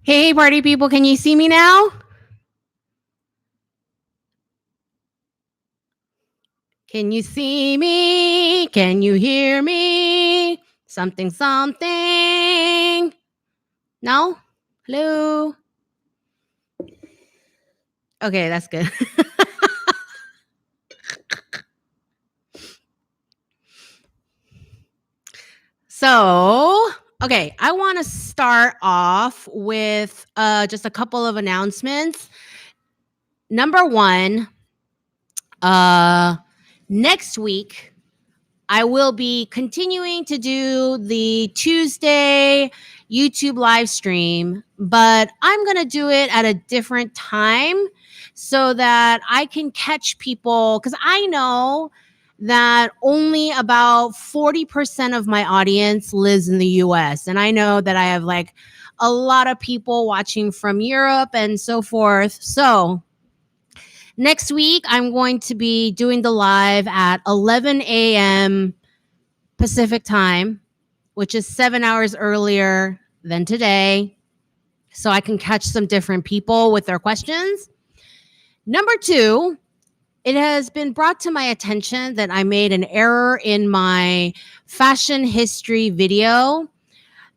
Hey, party people, can you see me now? Can you see me? Can you hear me? Something, something. No? Hello? Okay, that's good. So, okay, I want to start off with just a couple of announcements. Number one, next week, I will be continuing to do the Tuesday YouTube live stream, but I'm going to do it at a different time so that I can catch people, because I know that only about 40% of my audience lives in the US. And I know that I have like a lot of people watching from Europe and so forth. So next week, I'm going to be doing the live at 11 a.m. Pacific time, which is 7 hours earlier than today, so I can catch some different people with their questions. Number two, it has been brought to my attention that I made an error in my fashion history video.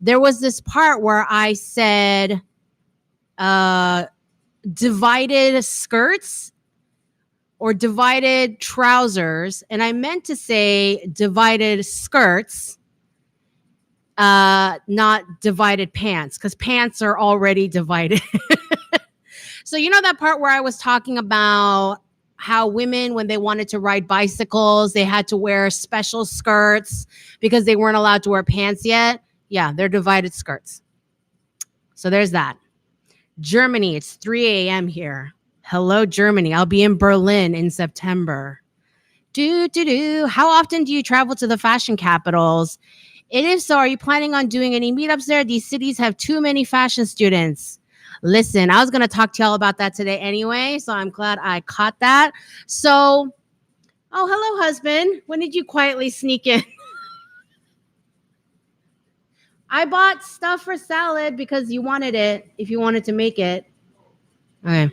There was this part where I said divided skirts or divided trousers, and I meant to say divided skirts, not divided pants, because pants are already divided. So you know that part where I was talking about how women, when they wanted to ride bicycles, they had to wear special skirts because they weren't allowed to wear pants yet? Yeah, they're divided skirts. So there's that. Germany, it's 3 a.m. here. Hello, Germany. I'll be in Berlin in September. How often do you travel to the fashion capitals? And if so, are you planning on doing any meetups there? These cities have too many fashion students. Listen, I was going to talk to y'all about that today anyway, so I'm glad I caught that. So, oh, hello, husband. When did you quietly sneak in? I bought stuff for salad because you wanted it, if you wanted to make it. Okay.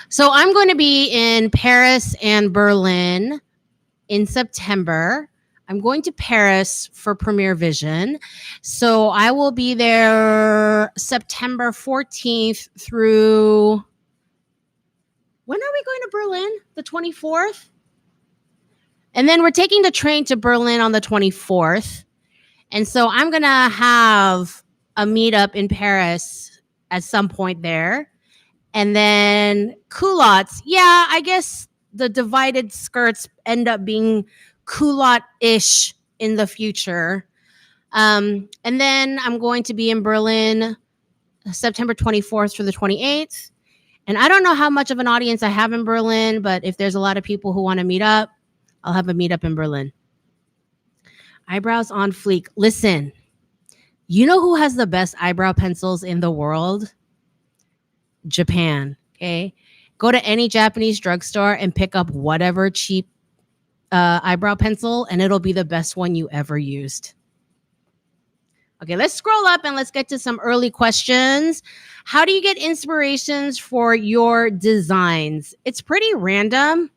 So I'm going to be in Paris and Berlin in September. I'm going to Paris for Premiere Vision. So I will be there September 14th through... When are we going to Berlin? The 24th? And then we're taking the train to Berlin on the 24th. And so I'm going to have a meetup in Paris at some point there. And then culottes. Yeah, I guess the divided skirts end up being culotte-ish in the future. And then I'm going to be in Berlin September 24th through the 28th. And I don't know how much of an audience I have in Berlin, but if there's a lot of people who want to meet up, I'll have a meetup in Berlin. Eyebrows on fleek. Listen, you know who has the best eyebrow pencils in the world? Japan. Okay. Go to any Japanese drugstore and pick up whatever cheap eyebrow pencil, and it'll be the best one you ever used. Okay, let's scroll up and let's get to some early questions. How do you get inspirations for your designs? It's pretty random,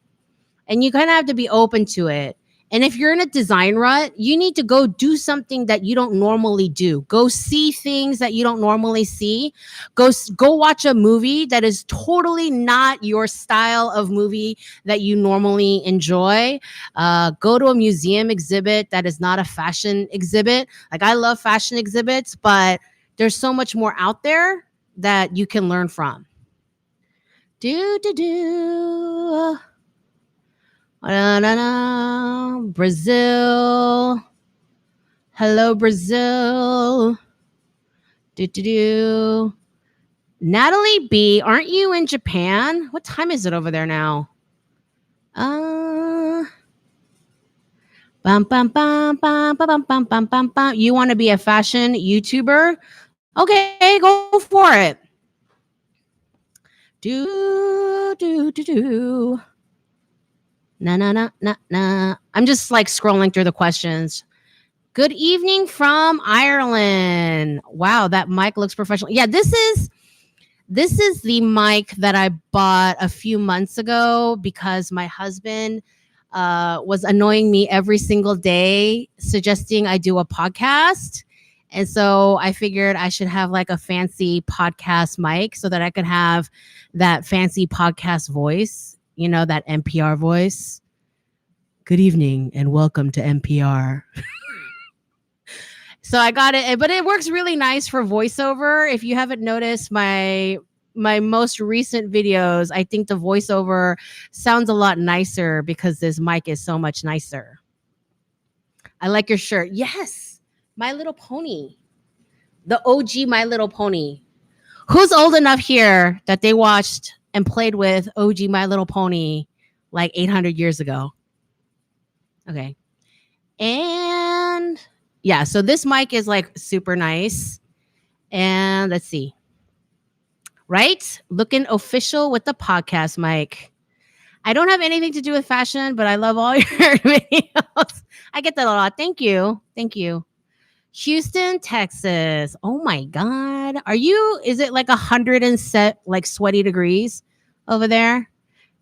and you kind of have to be open to it. And if you're in a design rut, you need to go do something that you don't normally do. Go see things that you don't normally see. Go watch a movie that is totally not your style of movie that you normally enjoy. Go to a museum exhibit that is not a fashion exhibit. Like, I love fashion exhibits, but there's so much more out there that you can learn from. Brazil. Hello, Brazil. Natalie B, aren't you in Japan? What time is it over there now? You want to be a fashion YouTuber? Okay, go for it. Nah. I'm just like scrolling through the questions. Good evening from Ireland. Wow, that mic looks professional. Yeah, this is the mic that I bought a few months ago because my husband was annoying me every single day, suggesting I do a podcast. And so I figured I should have like a fancy podcast mic so that I could have that fancy podcast voice, that NPR voice. Good evening and welcome to NPR. So I got it, but it works really nice for voiceover. If you haven't noticed my most recent videos, I think the voiceover sounds a lot nicer because this mic is so much nicer. I like your shirt. Yes, My Little Pony. The OG My Little Pony. Who's old enough here that they watched and played with OG My Little Pony like 800 years ago? Okay. And yeah, so this mic is like super nice. And let's see. Right? Looking official with the podcast mic. I don't have anything to do with fashion, but I love all your videos. I get that a lot. Thank you. Thank you. Houston, Texas. Oh my God. Is it like 100 and set, like sweaty degrees over there?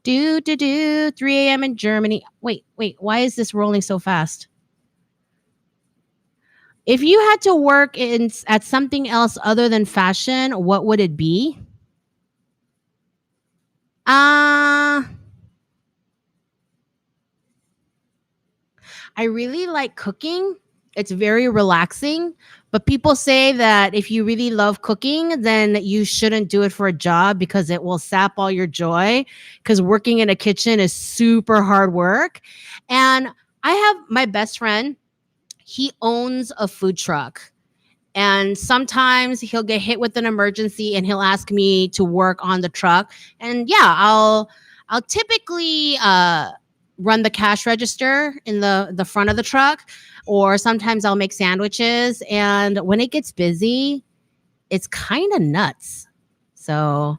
3 a.m. in Germany. Wait. Why is this rolling so fast? If you had to work at something else other than fashion, what would it be? I really like cooking. It's very relaxing. But people say that if you really love cooking, then you shouldn't do it for a job because it will sap all your joy. Because working in a kitchen is super hard work. And I have my best friend. He owns a food truck. And sometimes he'll get hit with an emergency and he'll ask me to work on the truck. And yeah, I'll typically run the cash register in the front of the truck, or sometimes I'll make sandwiches. And when it gets busy, it's kind of nuts. So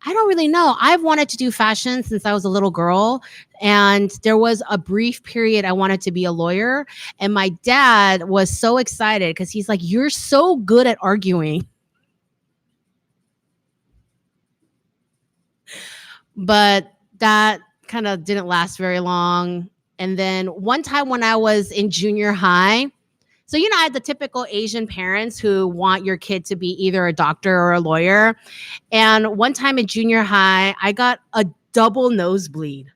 I don't really know. I've wanted to do fashion since I was a little girl. And there was a brief period I wanted to be a lawyer. And my dad was so excited because he's like, you're so good at arguing. But that kind of didn't last very long. And then one time when I was in junior high, so, I had the typical Asian parents who want your kid to be either a doctor or a lawyer. And one time in junior high, I got a double nosebleed.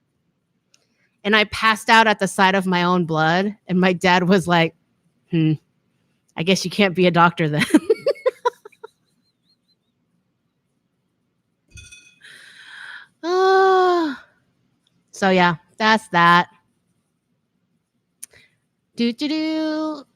And I passed out at the sight of my own blood. And my dad was like, I guess you can't be a doctor then. So, yeah, that's that.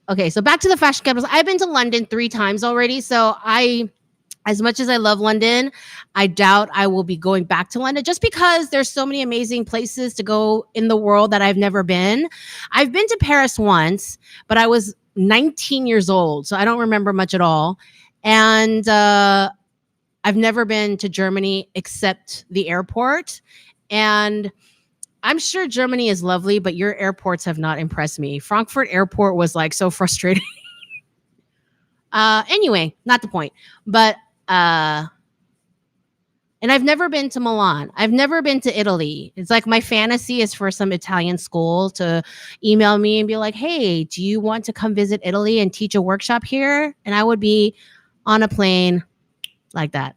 Okay, so back to the fashion capitals. I've been to London 3 times already. So as much as I love London, I doubt I will be going back to London just because there's so many amazing places to go in the world that I've never been. I've been to Paris once, but I was 19 years old, so I don't remember much at all. And I've never been to Germany except the airport. And I'm sure Germany is lovely, but your airports have not impressed me. Frankfurt Airport was like so frustrating. Anyway, not the point. But and I've never been to Milan. I've never been to Italy. It's like my fantasy is for some Italian school to email me and be like, hey, do you want to come visit Italy and teach a workshop here? And I would be on a plane like that.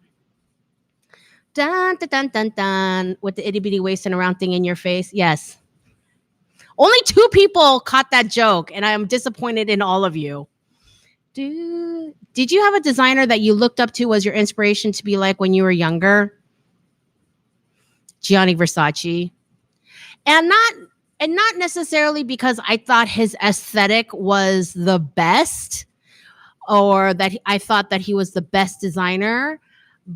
Dun, dun, dun, dun, dun, with the itty bitty waist and around thing in your face. Yes. Only 2 people caught that joke, and I am disappointed in all of you. Did you have a designer that you looked up to as your inspiration to be like when you were younger? Gianni Versace. And not necessarily because I thought his aesthetic was the best or that I thought that he was the best designer,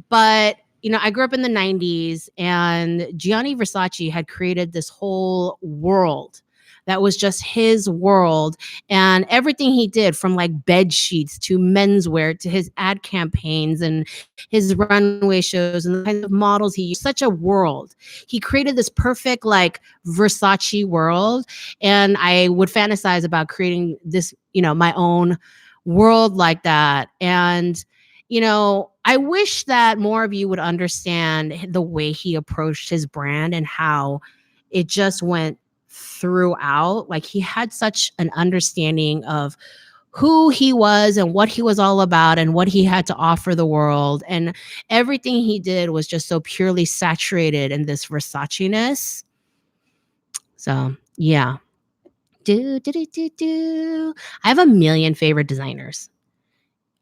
but I grew up in the 90s and Gianni Versace had created this whole world that was just his world. And everything he did, from like bed sheets to menswear to his ad campaigns and his runway shows and the kinds of models he used, such a world. He created this perfect like Versace world. And I would fantasize about creating this, my own world like that. And I wish that more of you would understand the way he approached his brand and how it just went throughout. Like, he had such an understanding of who he was and what he was all about and what he had to offer the world. And everything he did was just so purely saturated in this Versace-ness. So, yeah. I have a million favorite designers.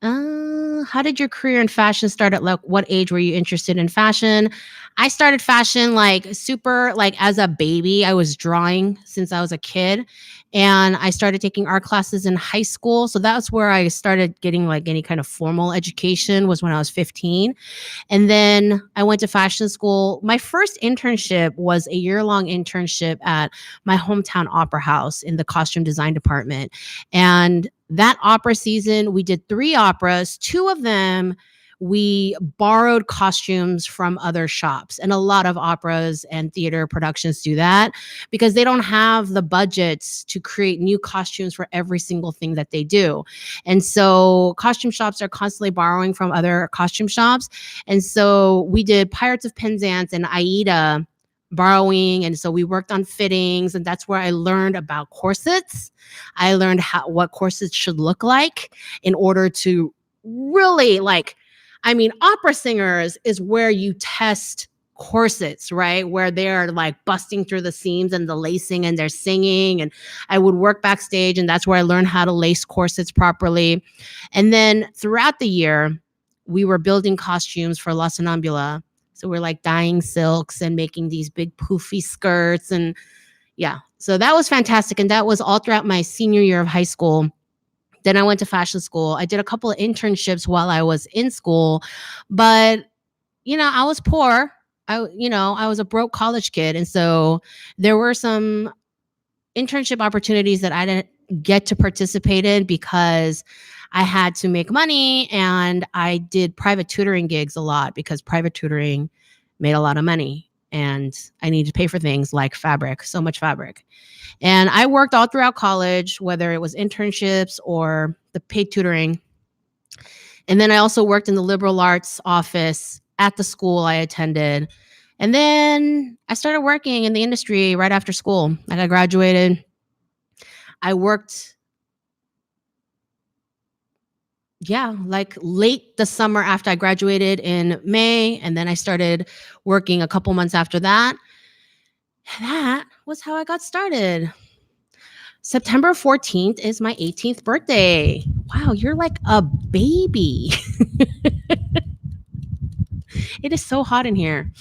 How did your career in fashion start? At like what age were you interested in fashion? I started fashion like super, like as a baby. I was drawing since I was a kid, and I started taking art classes in high school. So that's where I started getting like any kind of formal education, was when I was 15. And then I went to fashion school. My first internship was a year-long internship at my hometown opera house in the costume design department. And that opera season, we did 3 operas. 2 of them, we borrowed costumes from other shops. And a lot of operas and theater productions do that because they don't have the budgets to create new costumes for every single thing that they do. And so costume shops are constantly borrowing from other costume shops. And so we did Pirates of Penzance and Aida borrowing. And so we worked on fittings, and that's where I learned about corsets. I learned what corsets should look like in order to really opera singers is where you test corsets, right? Where they're like busting through the seams and the lacing and they're singing. And I would work backstage, and that's where I learned how to lace corsets properly. And then throughout the year, we were building costumes for La Sonambula. So we're like dyeing silks and making these big poofy skirts. And yeah, so that was fantastic. And that was all throughout my senior year of high school. Then I went to fashion school. I did a couple of internships while I was in school, but I was poor. I was a broke college kid. And so there were some internship opportunities that I didn't get to participate in because I had to make money, and I did private tutoring gigs a lot because private tutoring made a lot of money, and I needed to pay for things like fabric, so much fabric. And I worked all throughout college, whether it was internships or the paid tutoring. And then I also worked in the liberal arts office at the school I attended. And then I started working in the industry right after school. Like, I graduated. I worked, like late the summer after I graduated in May. And then I started working a couple months after that. That was how I got started. September 14th is my 18th birthday. Wow, you're like a baby. It is so hot in here.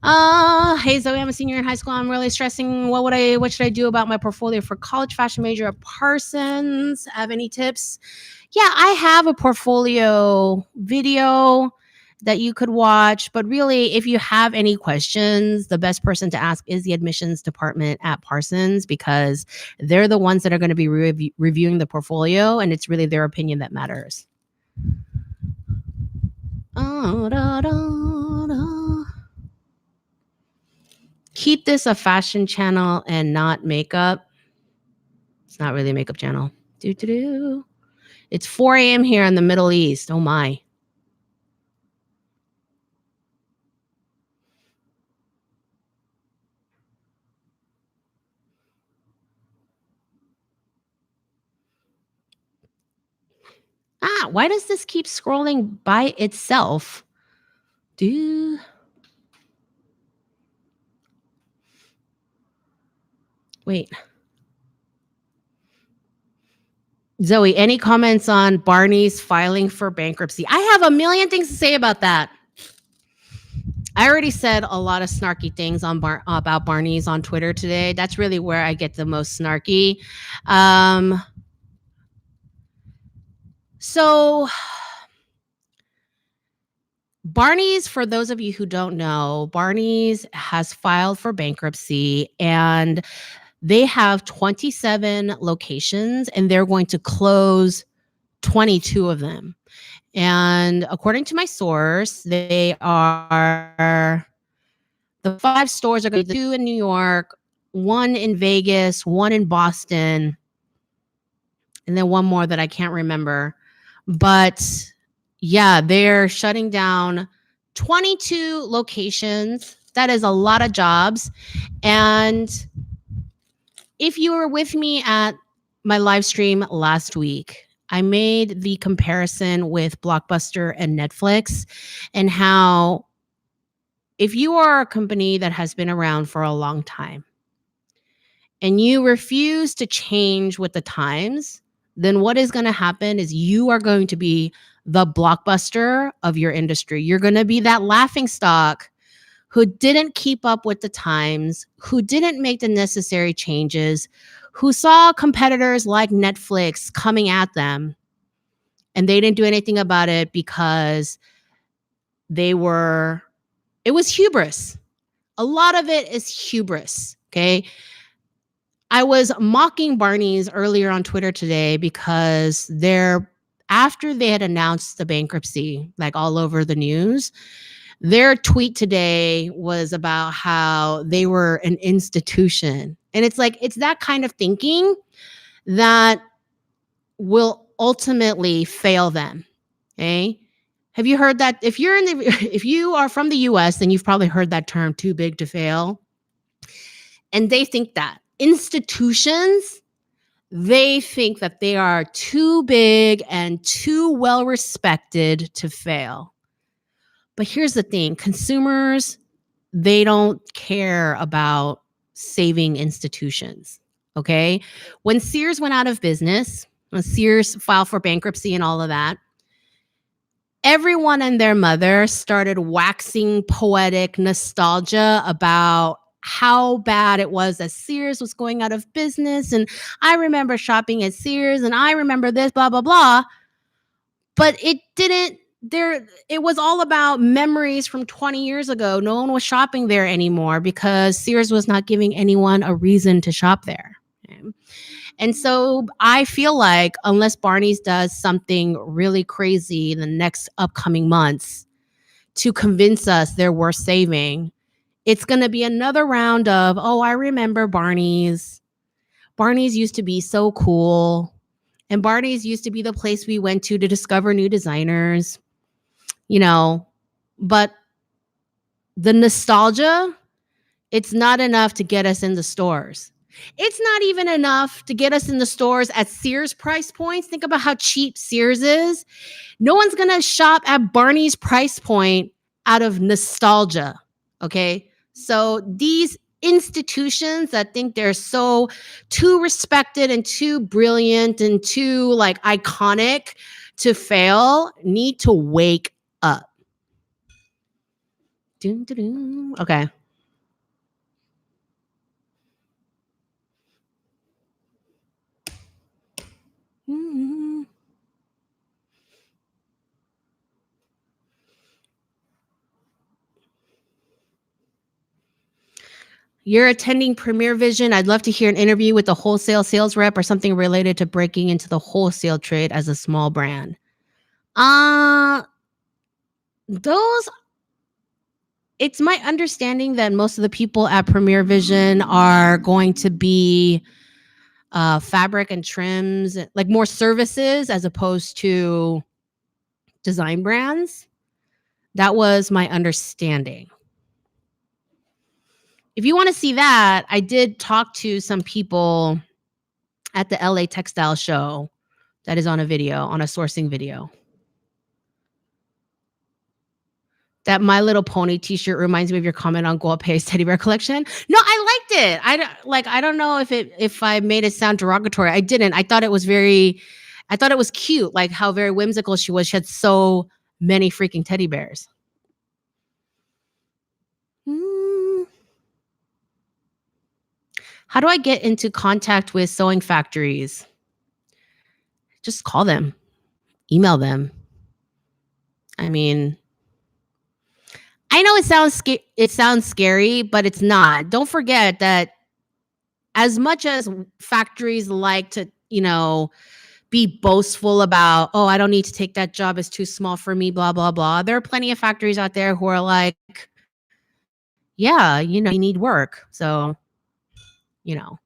Hey Zoe, I'm a senior in high school. I'm really stressing. What should I do about my portfolio for college fashion major at Parsons? Have any tips? Yeah, I have a portfolio video that you could watch, but really, if you have any questions, the best person to ask is the admissions department at Parsons, because they're the ones that are going to be reviewing the portfolio, and it's really their opinion that matters. Keep this a fashion channel and not makeup. It's not really a makeup channel. It's 4 a.m. here in the Middle East. Oh my. Why does this keep scrolling by itself? Wait. Zoe, any comments on Barneys filing for bankruptcy? I have a million things to say about that. I already said a lot of snarky things about Barneys on Twitter today. That's really where I get the most snarky. So Barneys, for those of you who don't know, Barneys has filed for bankruptcy, and They have 27 locations and they're going to close 22 of them. And according to my source, they are the 5 stores are going to be 2 in New York, 1 in Vegas, 1 in Boston, and then 1 more that I can't remember. But yeah, they're shutting down 22 locations. That is a lot of jobs. And if you were with me at my live stream last week, I made the comparison with Blockbuster and Netflix and how if you are a company that has been around for a long time and you refuse to change with the times, then what is going to happen is you are going to be the Blockbuster of your industry. You're going to be that laughing stock who didn't keep up with the times, who didn't make the necessary changes, who saw competitors like Netflix coming at them, and they didn't do anything about it because it was hubris. A lot of it is hubris, okay? I was mocking Barneys earlier on Twitter today because after they had announced the bankruptcy, like all over the news, their tweet today was about how they were an institution. And it's like, it's that kind of thinking that will ultimately fail them. Okay. Have you heard that? If you are from the US, then you've probably heard that term, too big to fail. And they think that institutions, they think that they are too big and too well respected to fail. But here's the thing, consumers, they don't care about saving institutions, okay? When Sears went out of business, when Sears filed for bankruptcy and all of that, everyone and their mother started waxing poetic nostalgia about how bad it was that Sears was going out of business. And I remember shopping at Sears and I remember this, blah, blah, blah. But it was all about memories from 20 years ago. No one was shopping there anymore because Sears was not giving anyone a reason to shop there. Okay? And so I feel like unless Barneys does something really crazy in the next upcoming months to convince us they're worth saving, it's going to be another round of, oh, I remember Barneys. Barneys used to be so cool. And Barneys used to be the place we went to discover new designers, but the nostalgia, it's not enough to get us in the stores. It's not even enough to get us in the stores at Sears price points. Think about how cheap Sears is. No one's going to shop at Barney's price point out of nostalgia, okay? So these institutions that think they're so too respected and too brilliant and too like iconic to fail need to wake up. Okay. You're attending Premier Vision. I'd love to hear an interview with a wholesale sales rep or something related to breaking into the wholesale trade as a small brand. It's my understanding that most of the people at Premier Vision are going to be fabric and trims, like more services as opposed to design brands. That was my understanding. If you want to see that, I did talk to some people at the LA Textile Show that is on a sourcing video. That My Little Pony t-shirt reminds me of your comment on Guapei's teddy bear collection. No, I liked it. I don't know if I made it sound derogatory. I didn't. I thought it was cute, like how very whimsical she was. She had so many freaking teddy bears. How do I get into contact with sewing factories? Just call them, email them. I mean, I know it sounds scary, but it's not. Don't forget that as much as factories like to, be boastful about, oh, I don't need to take that job, it's too small for me, blah, blah, blah. There are plenty of factories out there who are like, yeah, you need work. So, you know,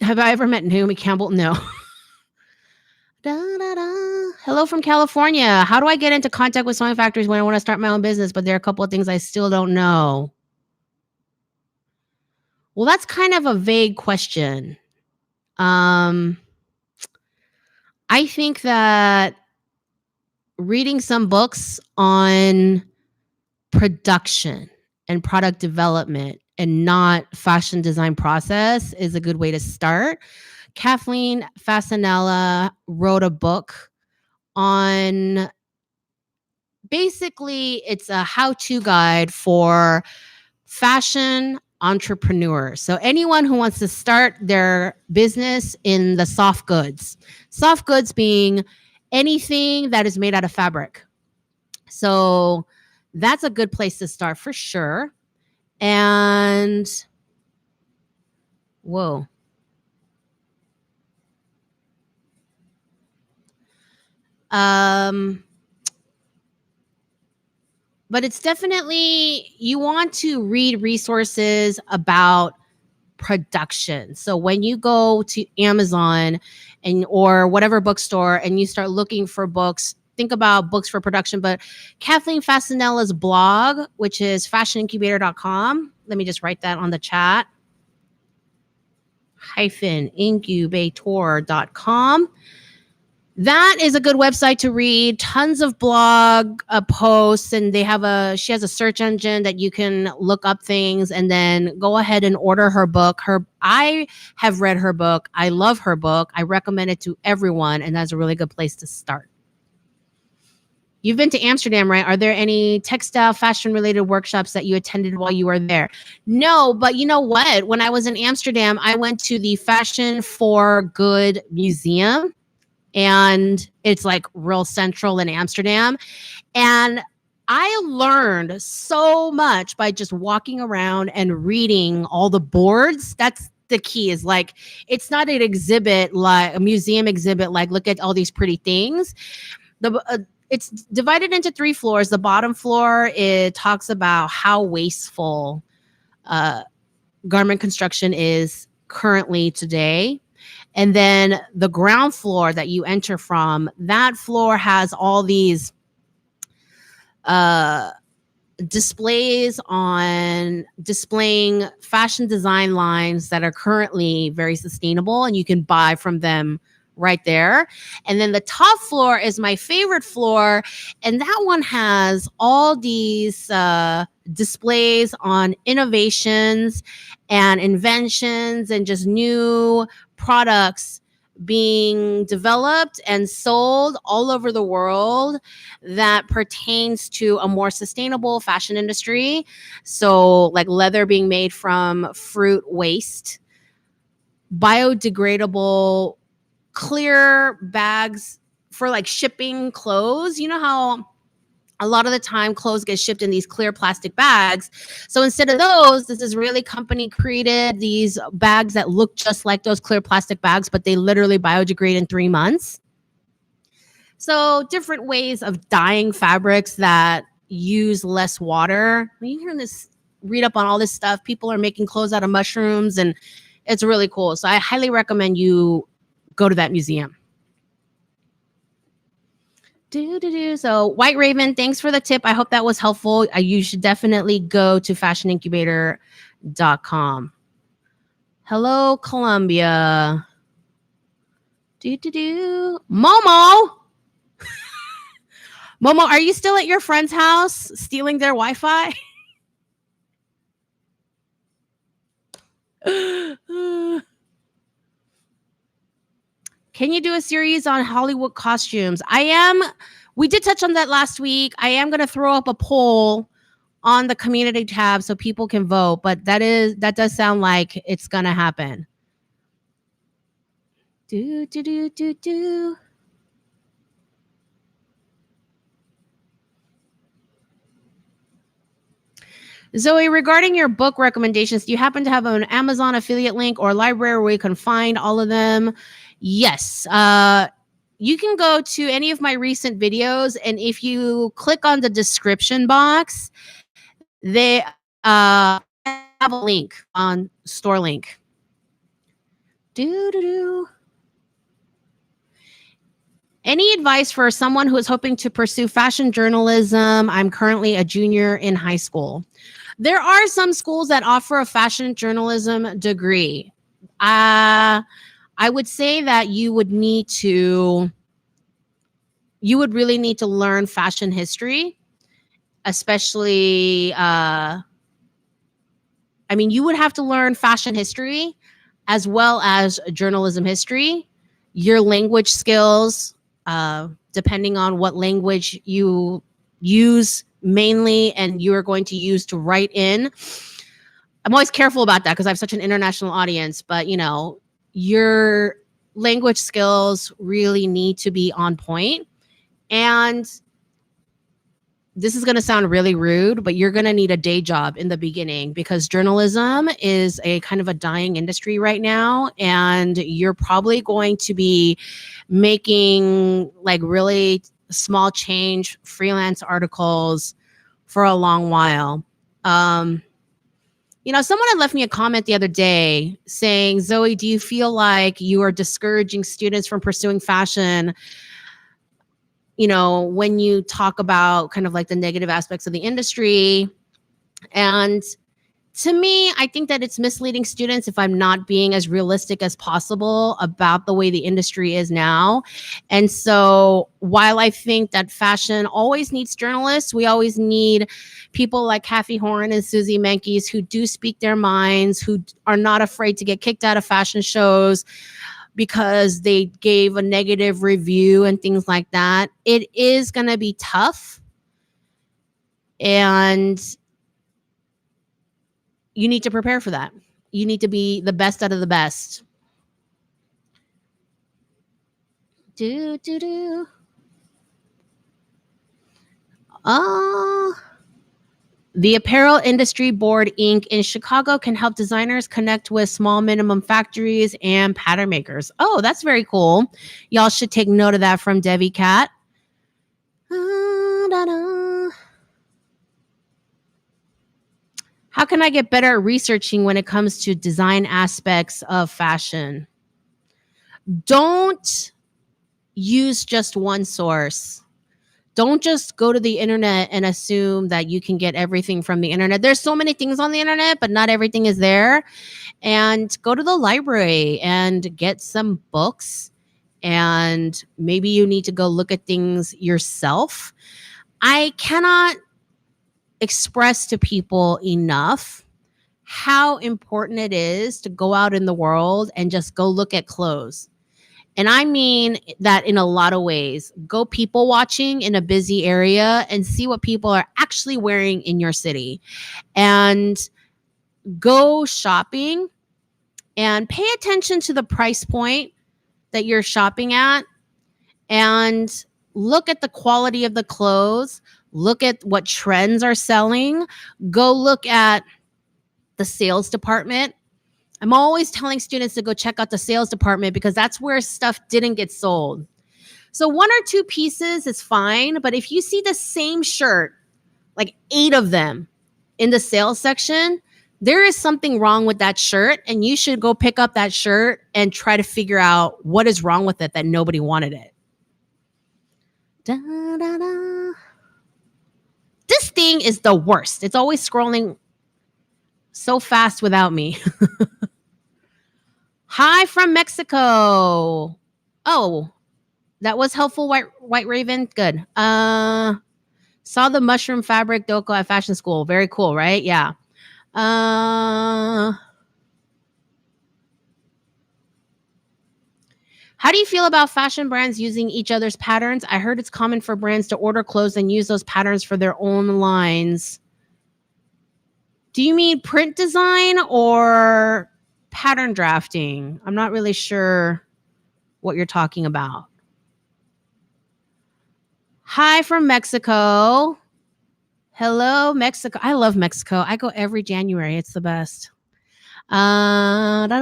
have I ever met Naomi Campbell? No. Da, da, da. Hello from California. How do I get into contact with sewing factories when I want to start my own business? But there are a couple of things I still don't know. Well, that's kind of a vague question. I think that reading some books on production and product development and not fashion design process is a good way to start. Kathleen Fasanella wrote a book on, basically it's a how-to guide for fashion entrepreneurs. So anyone who wants to start their business in the soft goods being anything that is made out of fabric. So that's a good place to start for sure. And whoa. But it's definitely, you want to read resources about production. So when you go to Amazon or whatever bookstore and you start looking for books, think about books for production. But Kathleen Fasanella's blog, which is fashionincubator.com, let me just write that on the chat, -incubator.com. That is a good website to read. Tons of blog posts, and she has a search engine that you can look up things and then go ahead and order her book. I have read her book. I love her book. I recommend it to everyone, and that's a really good place to start. You've been to Amsterdam, right? Are there any textile fashion related workshops that you attended while you were there? No, but you know what? When I was in Amsterdam, I went to the Fashion for Good Museum. And it's like real central in Amsterdam. And I learned so much by just walking around and reading all the boards. That's the key, is like, it's not an exhibit, like a museum exhibit, like look at all these pretty things. It's divided into 3 floors. The bottom floor, it talks about how wasteful garment construction is currently today. And then the ground floor that you enter from, that floor has all these displays on displaying fashion design lines that are currently very sustainable, and you can buy from them right there. And then the top floor is my favorite floor, and that one has all these displays on innovations and inventions and just new products being developed and sold all over the world that pertains to a more sustainable fashion industry. So like leather being made from fruit waste, biodegradable clear bags for like shipping clothes. You know how a lot of the time clothes get shipped in these clear plastic bags. So instead of those, this Israeli company created these bags that look just like those clear plastic bags, but they literally biodegrade in 3 months. So different ways of dyeing fabrics that use less water. When you hear this, read up on all this stuff, people are making clothes out of mushrooms, and it's really cool. So I highly recommend you go to that museum. So White Raven, thanks for the tip. I hope that was helpful. You should definitely go to fashionincubator.com. Hello, Colombia. Momo. Momo, are you still at your friend's house stealing their Wi-Fi? Can you do a series on Hollywood costumes? We did touch on that last week. I am going to throw up a poll on the community tab so people can vote, but that does sound like it's going to happen. Zoe, regarding your book recommendations, do you happen to have an Amazon affiliate link or library where you can find all of them? Yes. You can go to any of my recent videos, and if you click on the description box, they have a link on store link. Any advice for someone who is hoping to pursue fashion journalism? I'm currently a junior in high school. There are some schools that offer a fashion journalism degree. I would say that you would really need to learn fashion history, especially you would have to learn fashion history as well as journalism history, your language skills, depending on what language you use mainly and you are going to use to write in. I'm always careful about that because I have such an international audience, but your language skills really need to be on point. And this is going to sound really rude, but you're going to need a day job in the beginning because journalism is a kind of a dying industry right now. And you're probably going to be making like really small change freelance articles for a long while. Someone had left me a comment the other day saying, Zoe, do you feel like you are discouraging students from pursuing fashion? When you talk about kind of like the negative aspects of the industry. And to me, I think that it's misleading students if I'm not being as realistic as possible about the way the industry is now. And so while I think that fashion always needs journalists, we always need people like Kathy Horn and Susie Menkes who do speak their minds, who are not afraid to get kicked out of fashion shows because they gave a negative review and things like that. It is going to be tough. And you need to prepare for that. You need to be the best out of the best. The Apparel Industry Board, Inc. in Chicago can help designers connect with small minimum factories and pattern makers. Oh, that's very cool. Y'all should take note of that from Debbie Cat. How can I get better at researching when it comes to design aspects of fashion? Don't use just one source. Don't just go to the internet and assume that you can get everything from the internet. There's so many things on the internet, but not everything is there. And go to the library and get some books. And maybe you need to go look at things yourself. I cannot express to people enough how important it is to go out in the world and just go look at clothes. And I mean that in a lot of ways. Go people watching in a busy area and see what people are actually wearing in your city. And go shopping and pay attention to the price point that you're shopping at. And look at the quality of the clothes. Look at what trends are selling. Go look at the sales department. I'm always telling students to go check out the sales department because that's where stuff didn't get sold. So 1 or 2 pieces is fine, but if you see the same shirt, like 8 of them in the sales section, there is something wrong with that shirt, and you should go pick up that shirt and try to figure out what is wrong with it that nobody wanted it. Da, da, da. This thing is the worst. It's always scrolling so fast without me. Hi from Mexico. Oh, that was helpful, White Raven. Good. Saw the mushroom fabric doko at fashion school. Very cool, right? Yeah. How do you feel about fashion brands using each other's patterns? I heard it's common for brands to order clothes and use those patterns for their own lines. Do you mean print design or pattern drafting? I'm not really sure what you're talking about. Hi from Mexico. Hello, Mexico. I love Mexico. I go every January. It's the best. What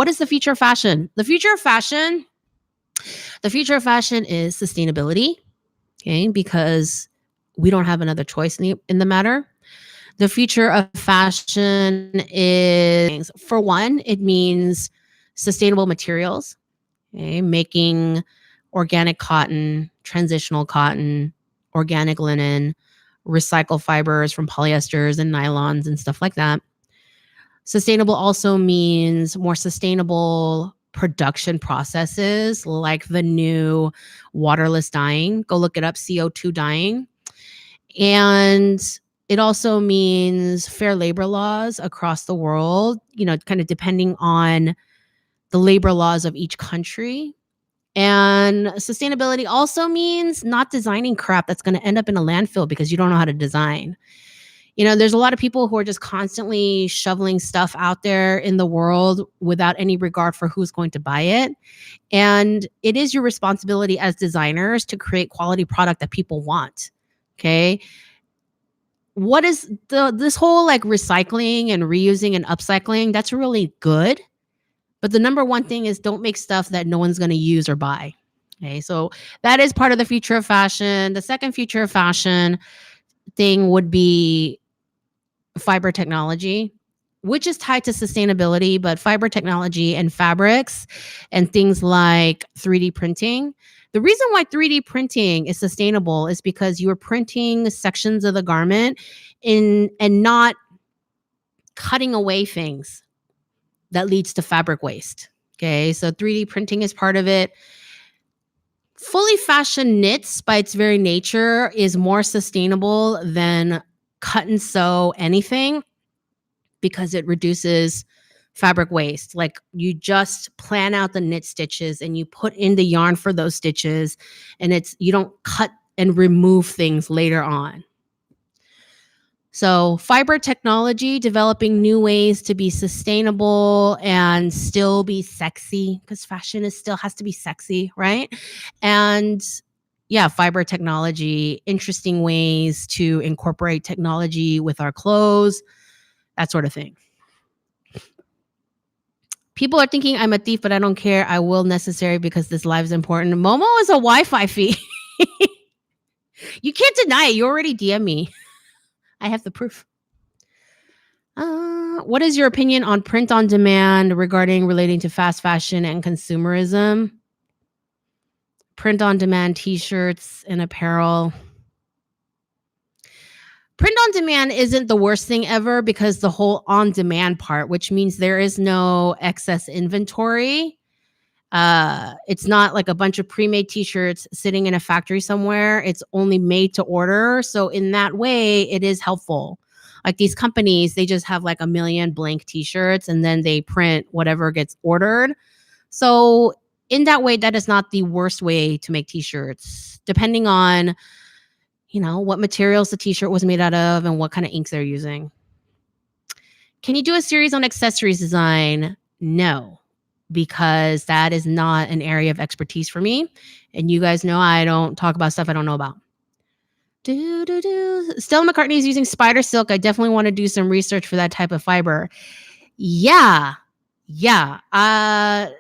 is the future of fashion? The future of fashion is sustainability. Okay, because we don't have another choice in the matter. The future of fashion is, for one, it means sustainable materials. Okay, making organic cotton, transitional cotton, organic linen, recycled fibers from polyesters and nylons and stuff like that. Sustainable also means more sustainable production processes, like the new waterless dyeing. Go look it up, CO2 dyeing. And it also means fair labor laws across the world, kind of depending on the labor laws of each country. And sustainability also means not designing crap that's going to end up in a landfill because you don't know how to design. There's a lot of people who are just constantly shoveling stuff out there in the world without any regard for who's going to buy it. And it is your responsibility as designers to create quality product that people want. Okay. What is this whole like recycling and reusing and upcycling? That's really good. But the number one thing is don't make stuff that no one's going to use or buy. Okay. So that is part of the future of fashion. The second future of fashion thing would be fiber technology, which is tied to sustainability, but fiber technology and fabrics and things like 3D printing. The reason why 3D printing is sustainable is because you're printing sections of the garment and not cutting away things that leads to fabric waste. Okay, so 3D printing is part of it. Fully fashioned knits by its very nature is more sustainable than cut and sew anything because it reduces fabric waste. Like you just plan out the knit stitches and you put in the yarn for those stitches, and you don't cut and remove things later on. So fiber technology, developing new ways to be sustainable and still be sexy, because fashion still has to be sexy, right? And yeah, fiber technology, interesting ways to incorporate technology with our clothes, that sort of thing. People are thinking I'm a thief, but I don't care. I will necessary because this live is important. Momo is a Wi-Fi fee. You can't deny it. You already DM me. I have the proof. What is your opinion on print on demand relating to fast fashion and consumerism? Print on demand t-shirts and apparel. Print on demand isn't the worst thing ever because the whole on demand part, which means there is no excess inventory. It's not like a bunch of pre-made t-shirts sitting in a factory somewhere. It's only made to order. So in that way, it is helpful. Like these companies, they just have like 1 million blank t-shirts and then they print whatever gets ordered. So in that way, that is not the worst way to make t-shirts, depending on, what materials the t-shirt was made out of and what kind of inks they're using. Can you do a series on accessories design? No, because that is not an area of expertise for me. And you guys know I don't talk about stuff I don't know about. Stella McCartney is using spider silk. I definitely want to do some research for that type of fiber. Yeah. I've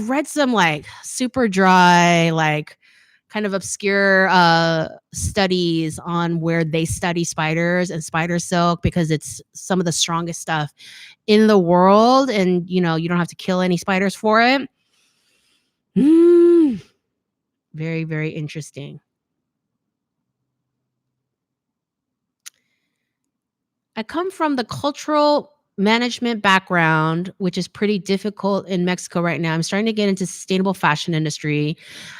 read some like super dry, like kind of obscure studies on where they study spiders and spider silk because it's some of the strongest stuff in the world. And, you don't have to kill any spiders for it. Very, very interesting. I come from the cultural management background, which is pretty difficult in Mexico right now. I'm starting to get into sustainable fashion industry.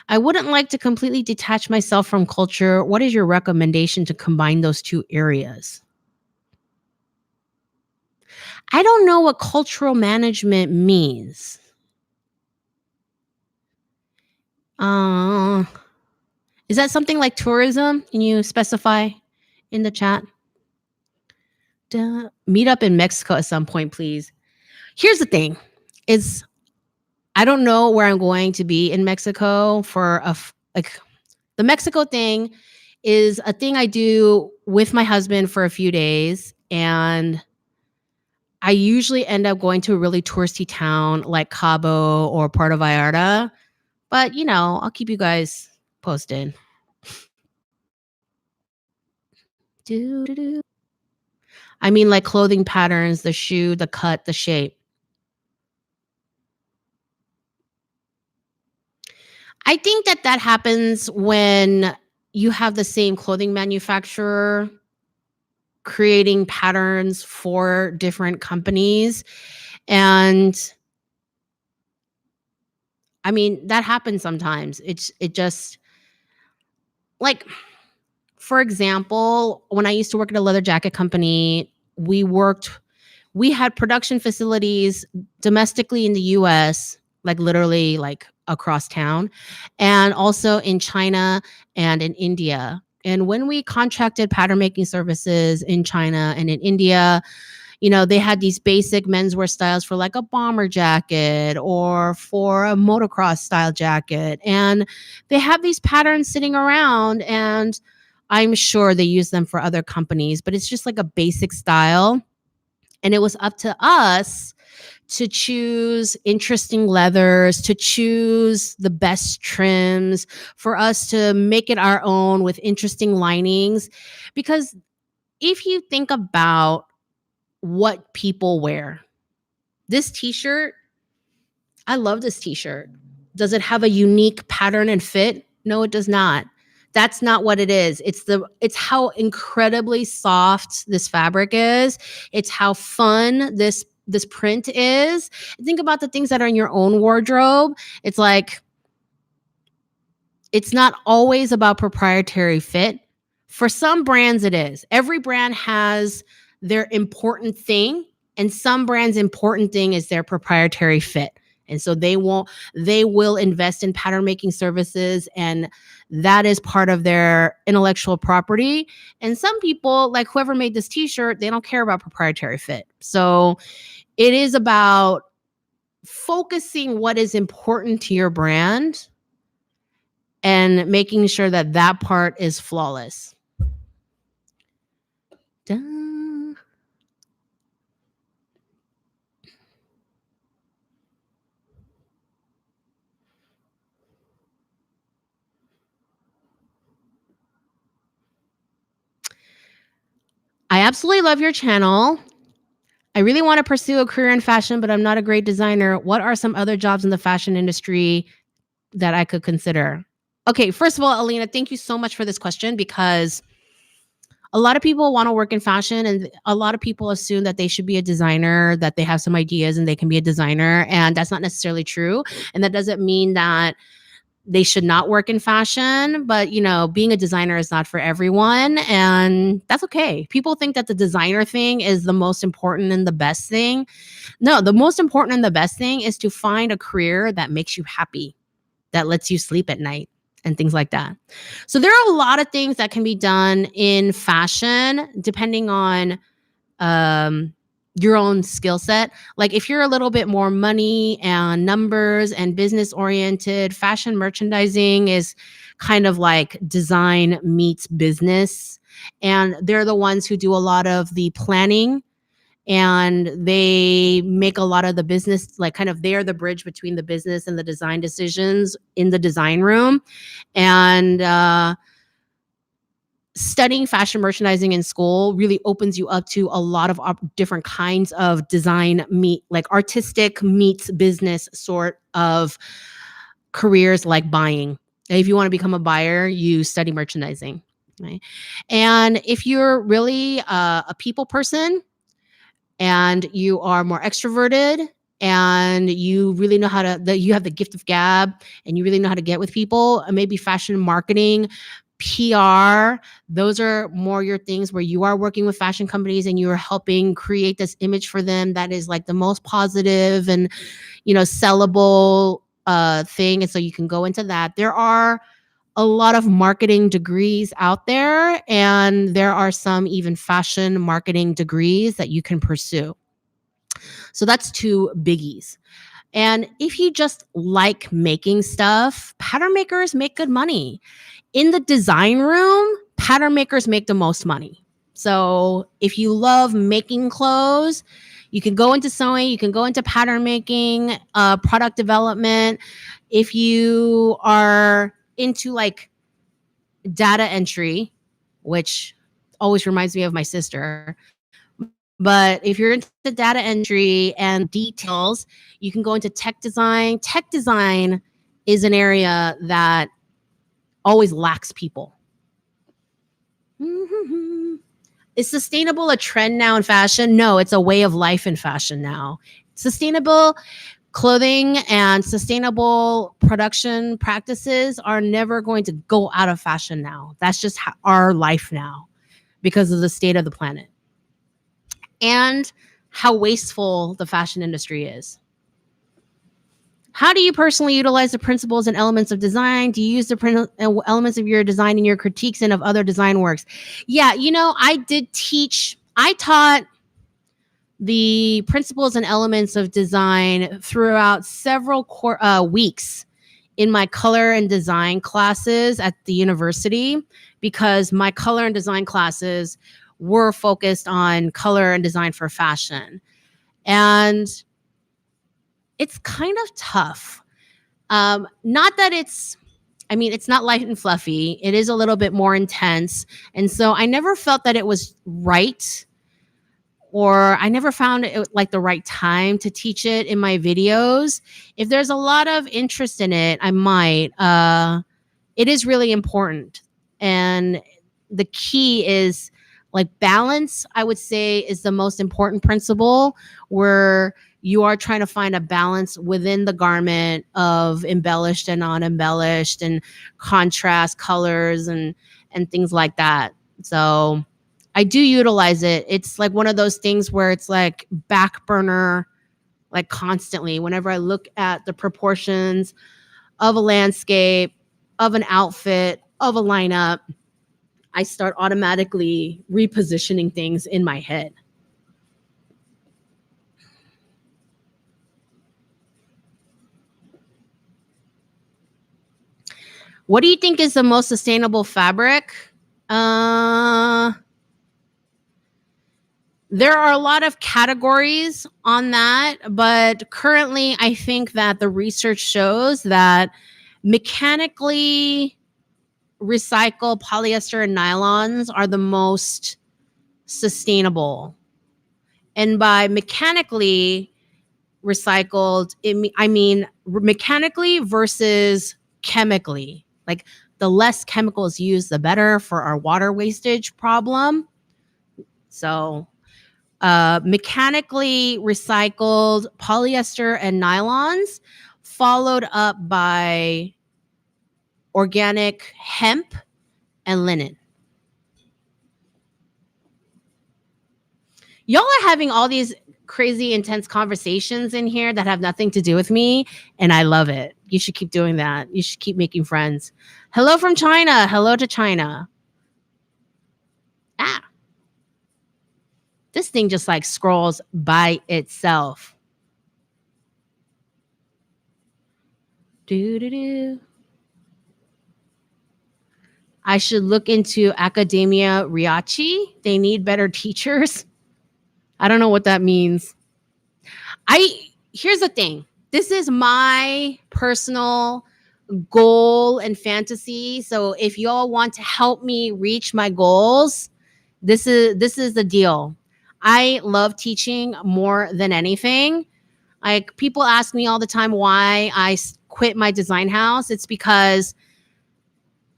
I wouldn't like to completely detach myself from culture. What is your recommendation to combine those two areas? I don't know what cultural management means. Is that something like tourism? Can you specify in the chat? Meet up in Mexico at some point, please. Here's the thing: I don't know where I'm going to be in Mexico for the Mexico thing is a thing I do with my husband for a few days. And I usually end up going to a really touristy town like Cabo or Puerto Vallarta. But, I'll keep you guys posted. I mean, like clothing patterns, the shoe, the cut, the shape. I think that happens when you have the same clothing manufacturer creating patterns for different companies. And I mean, that happens sometimes. It just like, for example, when I used to work at a leather jacket company, we had production facilities domestically in the US, like literally like across town, and also in China and in India. And when we contracted pattern making services in China and in India, they had these basic menswear styles for like a bomber jacket or for a motocross style jacket. And they have these patterns sitting around, and I'm sure they use them for other companies, but it's just like a basic style. And it was up to us to choose interesting leathers, to choose the best trims, for us to make it our own with interesting linings. Because if you think about what people wear, this t-shirt, I love this t-shirt. Does it have a unique pattern and fit? No, it does not. That's not what it is. It's how incredibly soft this fabric is. It's how fun this print is. Think about the things that are in your own wardrobe. It's like, it's not always about proprietary fit. For some brands, it is. Every brand has their important thing, and some brands' important thing is their proprietary fit. And so they will invest in pattern making services, and that is part of their intellectual property. And some people, like whoever made this t-shirt, they don't care about proprietary fit. So it is about focusing what is important to your brand and making sure that part is flawless. Dun. I absolutely love your channel. I really want to pursue a career in fashion, but I'm not a great designer. What are some other jobs in the fashion industry that I could consider? Okay, first of all, Alina, thank you so much for this question, because a lot of people want to work in fashion, and a lot of people assume that they should be a designer, that they have some ideas and they can be a designer. And that's not necessarily true. And that doesn't mean that they should not work in fashion, but being a designer is not for everyone, and that's okay. People think that the designer thing is the most important and the best thing. No, the most important and the best thing is to find a career that makes you happy, that lets you sleep at night and things like that. So there are a lot of things that can be done in fashion depending on your own skill set. Like if you're a little bit more money and numbers and business oriented, fashion merchandising is kind of like design meets business. And they're the ones who do a lot of the planning, and they make a lot of the business, like kind of they're the bridge between the business and the design decisions in the design room. And studying fashion merchandising in school really opens you up to a lot of different kinds of design like artistic meets business sort of careers, like buying. If you want to become a buyer, you study merchandising, right? And if you're really a people person and you are more extroverted and you really know how to, you have the gift of gab and you really know how to get with people, maybe fashion marketing, PR, those are more your things where you are working with fashion companies and you're helping create this image for them that is like the most positive and, sellable thing. And so you can go into that. There are a lot of marketing degrees out there, and there are some even fashion marketing degrees that you can pursue. So that's two biggies. And if you just like making stuff, pattern makers make good money. In the design room, pattern makers make the most money. So if you love making clothes, you can go into sewing, you can go into pattern making, product development. If you are into like data entry, which always reminds me of my sister, but if you're into data entry and details, you can go into tech design. Tech design is an area that always lacks people. Is sustainable a trend now in fashion? No, it's a way of life in fashion now. Sustainable clothing and sustainable production practices are never going to go out of fashion now. That's just our life now because of the state of the planet and how wasteful the fashion industry is. How do you personally utilize the principles and elements of design? Do you use the elements of your design in your critiques and of other design works? Yeah, I taught the principles and elements of design throughout several weeks in my color and design classes at the university, because my color and design classes were focused on color and design for fashion. And it's kind of tough. Not that it's not light and fluffy. It is a little bit more intense. And so I never felt that it was right, or I never found it like the right time to teach it in my videos. If there's a lot of interest in it, I might. It is really important. And the key is like balance, I would say, is the most important principle, where you are trying to find a balance within the garment of embellished and non-embellished and contrast colors and things like that. So I do utilize it. It's like one of those things where it's like back burner, like constantly. Whenever I look at the proportions of a landscape, of an outfit, of a lineup, I start automatically repositioning things in my head. What do you think is the most sustainable fabric? There are a lot of categories on that, but currently I think that the research shows that mechanically recycled polyester and nylons are the most sustainable. And by mechanically recycled, I mean mechanically versus chemically. Like the less chemicals used, the better for our water wastage problem. So mechanically recycled polyester and nylons, followed up by organic hemp and linen. Y'all are having all these crazy intense conversations in here that have nothing to do with me, and I love it. You should keep doing that. You should keep making friends. Hello from China. Hello to China. This thing just like scrolls by itself. I should look into Academia Riachi. They need better teachers. I don't know what that means. Here's the thing. This is my personal goal and fantasy. So if y'all want to help me reach my goals, this is the deal. I love teaching more than anything. Like people ask me all the time why I quit my design house. It's because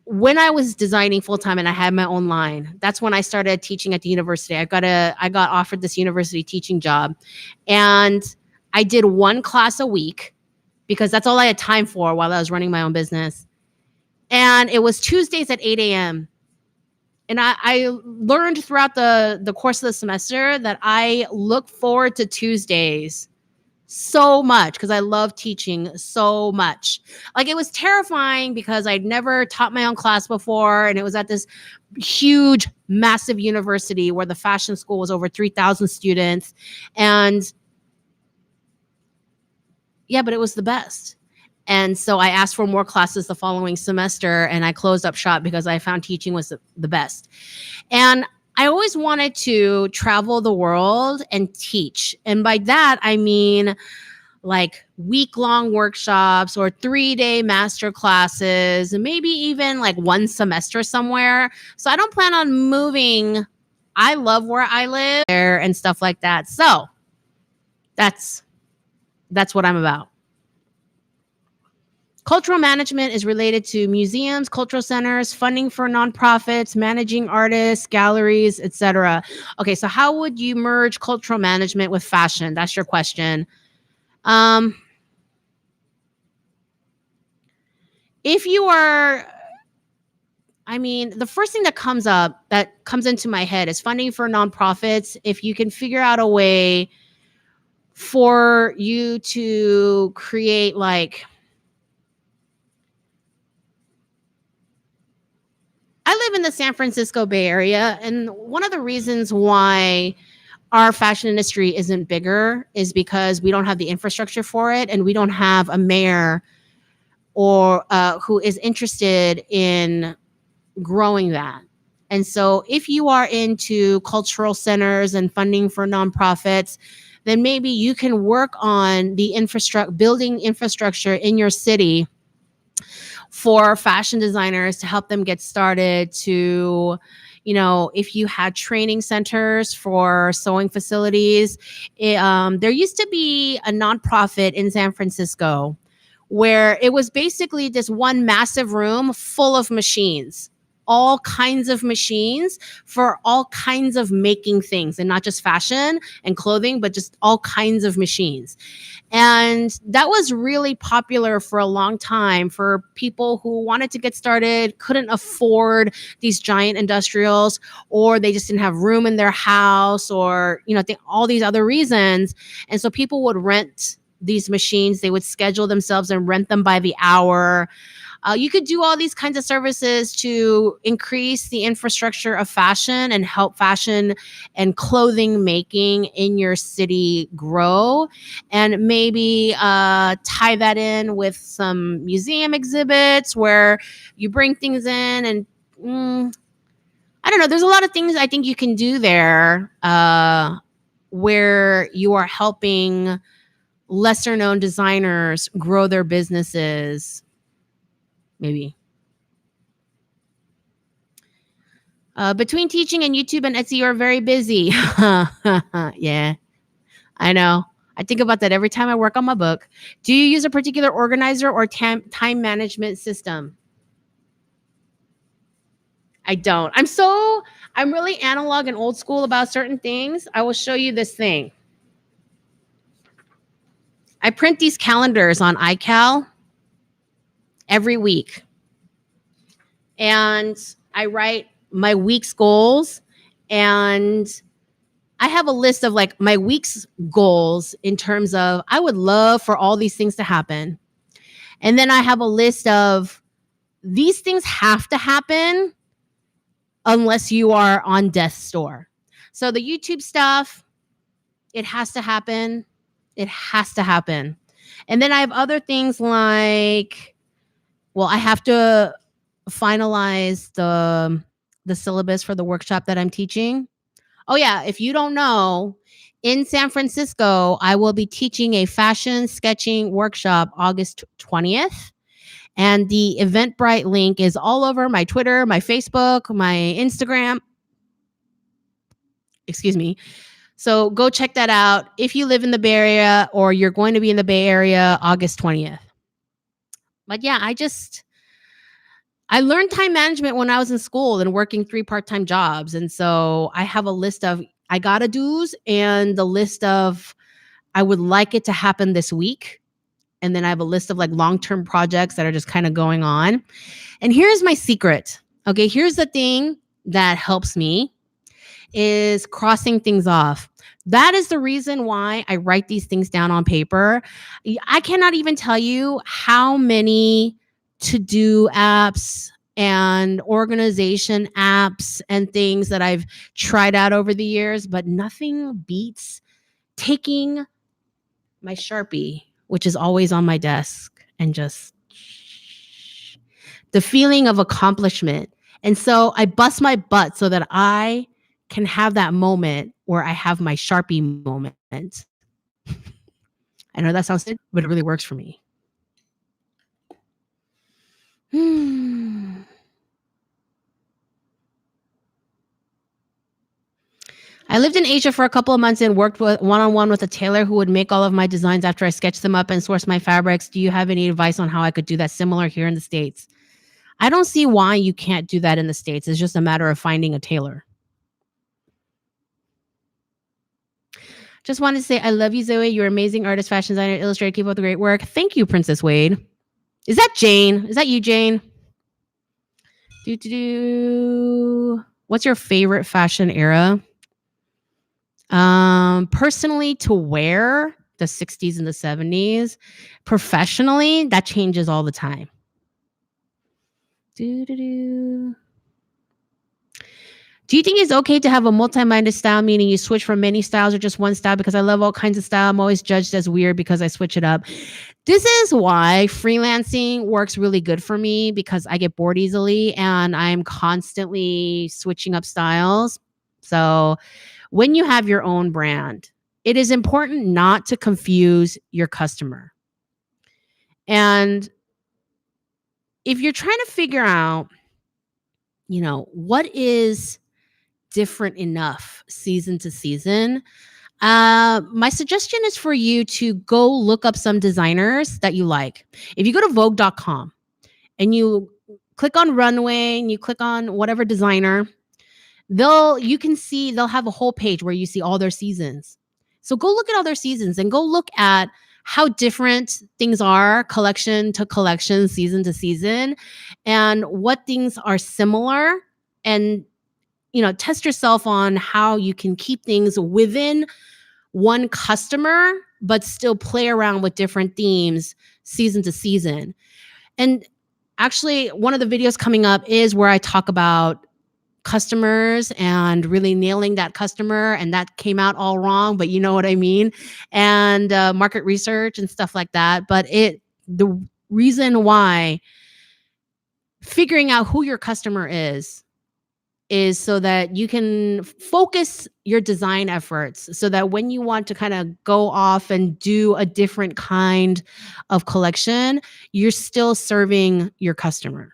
when I was designing full time and I had my own line, that's when I started teaching at the university. I got offered this university teaching job, and I did one class a week because that's all I had time for while I was running my own business. And it was Tuesdays at 8 a.m. And I learned throughout the course of the semester that I look forward to Tuesdays so much because I love teaching so much. Like it was terrifying because I'd never taught my own class before, and it was at this huge, massive university where the fashion school was over 3,000 students. And yeah, but it was the best. And so I asked for more classes the following semester, and I closed up shop because I found teaching was the best. And I always wanted to travel the world and teach. And by that, I mean like week-long workshops or 3-day master classes, and maybe even like one semester somewhere. So I don't plan on moving. I love where I live there and stuff like that. So that's what I'm about. Cultural management is related to museums, cultural centers, funding for nonprofits, managing artists, galleries, etc. Okay, so how would you merge cultural management with fashion? That's your question. If you are, I mean, the first thing that comes into my head is funding for nonprofits. If you can figure out a way for you to create like, I live in the San Francisco Bay Area, and one of the reasons why our fashion industry isn't bigger is because we don't have the infrastructure for it, and we don't have a mayor or who is interested in growing that. And so if you are into cultural centers and funding for nonprofits, then maybe you can work on the building infrastructure in your city for fashion designers to help them get started, to, if you had training centers for sewing facilities. There used to be a nonprofit in San Francisco where it was basically this one massive room full of machines, all kinds of machines for all kinds of making things, and not just fashion and clothing, but just all kinds of machines. And that was really popular for a long time for people who wanted to get started, couldn't afford these giant industrials, or they just didn't have room in their house, or, all these other reasons. And so people would rent these machines. They would schedule themselves and rent them by the hour. You could do all these kinds of services to increase the infrastructure of fashion and help fashion and clothing making in your city grow. And maybe tie that in with some museum exhibits where you bring things in. And I don't know, there's a lot of things I think you can do there where you are helping lesser known designers grow their businesses. Maybe. Between teaching and YouTube and Etsy, you're very busy. Yeah, I know. I think about that every time I work on my book. Do you use a particular organizer or time management system? I don't. I'm really analog and old school about certain things. I will show you this thing. I print these calendars on iCal every week. And I write my week's goals, and I have a list of like my week's goals in terms of I would love for all these things to happen. And then I have a list of these things have to happen unless you are on death's door. So the YouTube stuff, it has to happen. It has to happen. And then I have other things like, well, I have to finalize the syllabus for the workshop that I'm teaching. Oh yeah, if you don't know, in San Francisco, I will be teaching a fashion sketching workshop August 20th. And the Eventbrite link is all over my Twitter, my Facebook, my Instagram. Excuse me. So go check that out if you live in the Bay Area or you're going to be in the Bay Area August 20th. But yeah, I learned time management when I was in school and working 3 part-time jobs. And so I have a list of I gotta do's and the list of I would like it to happen this week. And then I have a list of like long-term projects that are just kind of going on. And here's my secret. Okay, here's the thing that helps me is crossing things off. That is the reason why I write these things down on paper. I cannot even tell you how many to-do apps and organization apps and things that I've tried out over the years, but nothing beats taking my Sharpie, which is always on my desk, and just the feeling of accomplishment. And so I bust my butt so that I can have that moment where I have my Sharpie moment. I know that sounds stupid, but it really works for me. I lived in Asia for a couple of months and worked with one-on-one with a tailor who would make all of my designs after I sketched them up and sourced my fabrics. Do you have any advice on how I could do that similar here in the States? I don't see why you can't do that in the States. It's just a matter of finding a tailor. Just wanted to say I love you, Zoe. You're an amazing artist, fashion designer, illustrator. Keep up the great work. Thank you, Princess Wade. Is that Jane? Is that you, Jane? What's your favorite fashion era? Personally, to wear the 60s and the 70s. Professionally, that changes all the time. Do you think it's okay to have a multi-minded style, meaning you switch from many styles or just one style? Because I love all kinds of style. I'm always judged as weird because I switch it up. This is why freelancing works really good for me, because I get bored easily and I'm constantly switching up styles. So when you have your own brand, it is important not to confuse your customer. And if you're trying to figure out, what is different enough season to season, my suggestion is for you to go look up some designers that you like. If you go to Vogue.com and you click on runway and you click on whatever designer, they'll have a whole page where you see all their seasons. So go look at all their seasons and go look at how different things are collection to collection, season to season, and what things are similar, and test yourself on how you can keep things within one customer, but still play around with different themes season to season. And actually, one of the videos coming up is where I talk about customers and really nailing that customer, and that came out all wrong, but you know what I mean, and market research and stuff like that. But the reason why figuring out who your customer is so that you can focus your design efforts, so that when you want to kind of go off and do a different kind of collection, you're still serving your customer.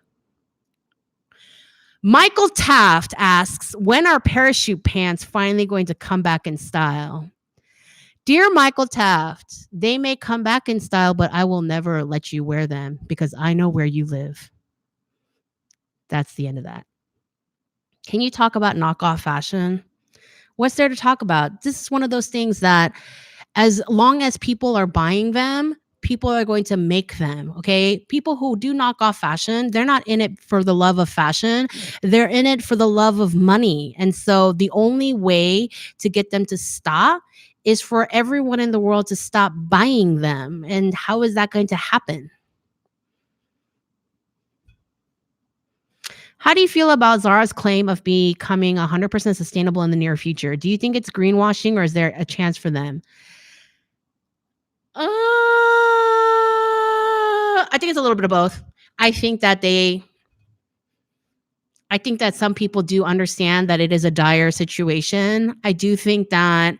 Michael Taft asks, when are parachute pants finally going to come back in style? Dear Michael Taft, they may come back in style, but I will never let you wear them because I know where you live. That's the end of that. Can you talk about knockoff fashion? What's there to talk about? This is one of those things that as long as people are buying them, people are going to make them, okay? People who do knock off fashion, they're not in it for the love of fashion. They're in it for the love of money. And so the only way to get them to stop is for everyone in the world to stop buying them. And how is that going to happen? How do you feel about Zara's claim of becoming 100% sustainable in the near future? Do you think it's greenwashing, or is there a chance for them? I think it's a little bit of both. I think that some people do understand that it is a dire situation. I do think that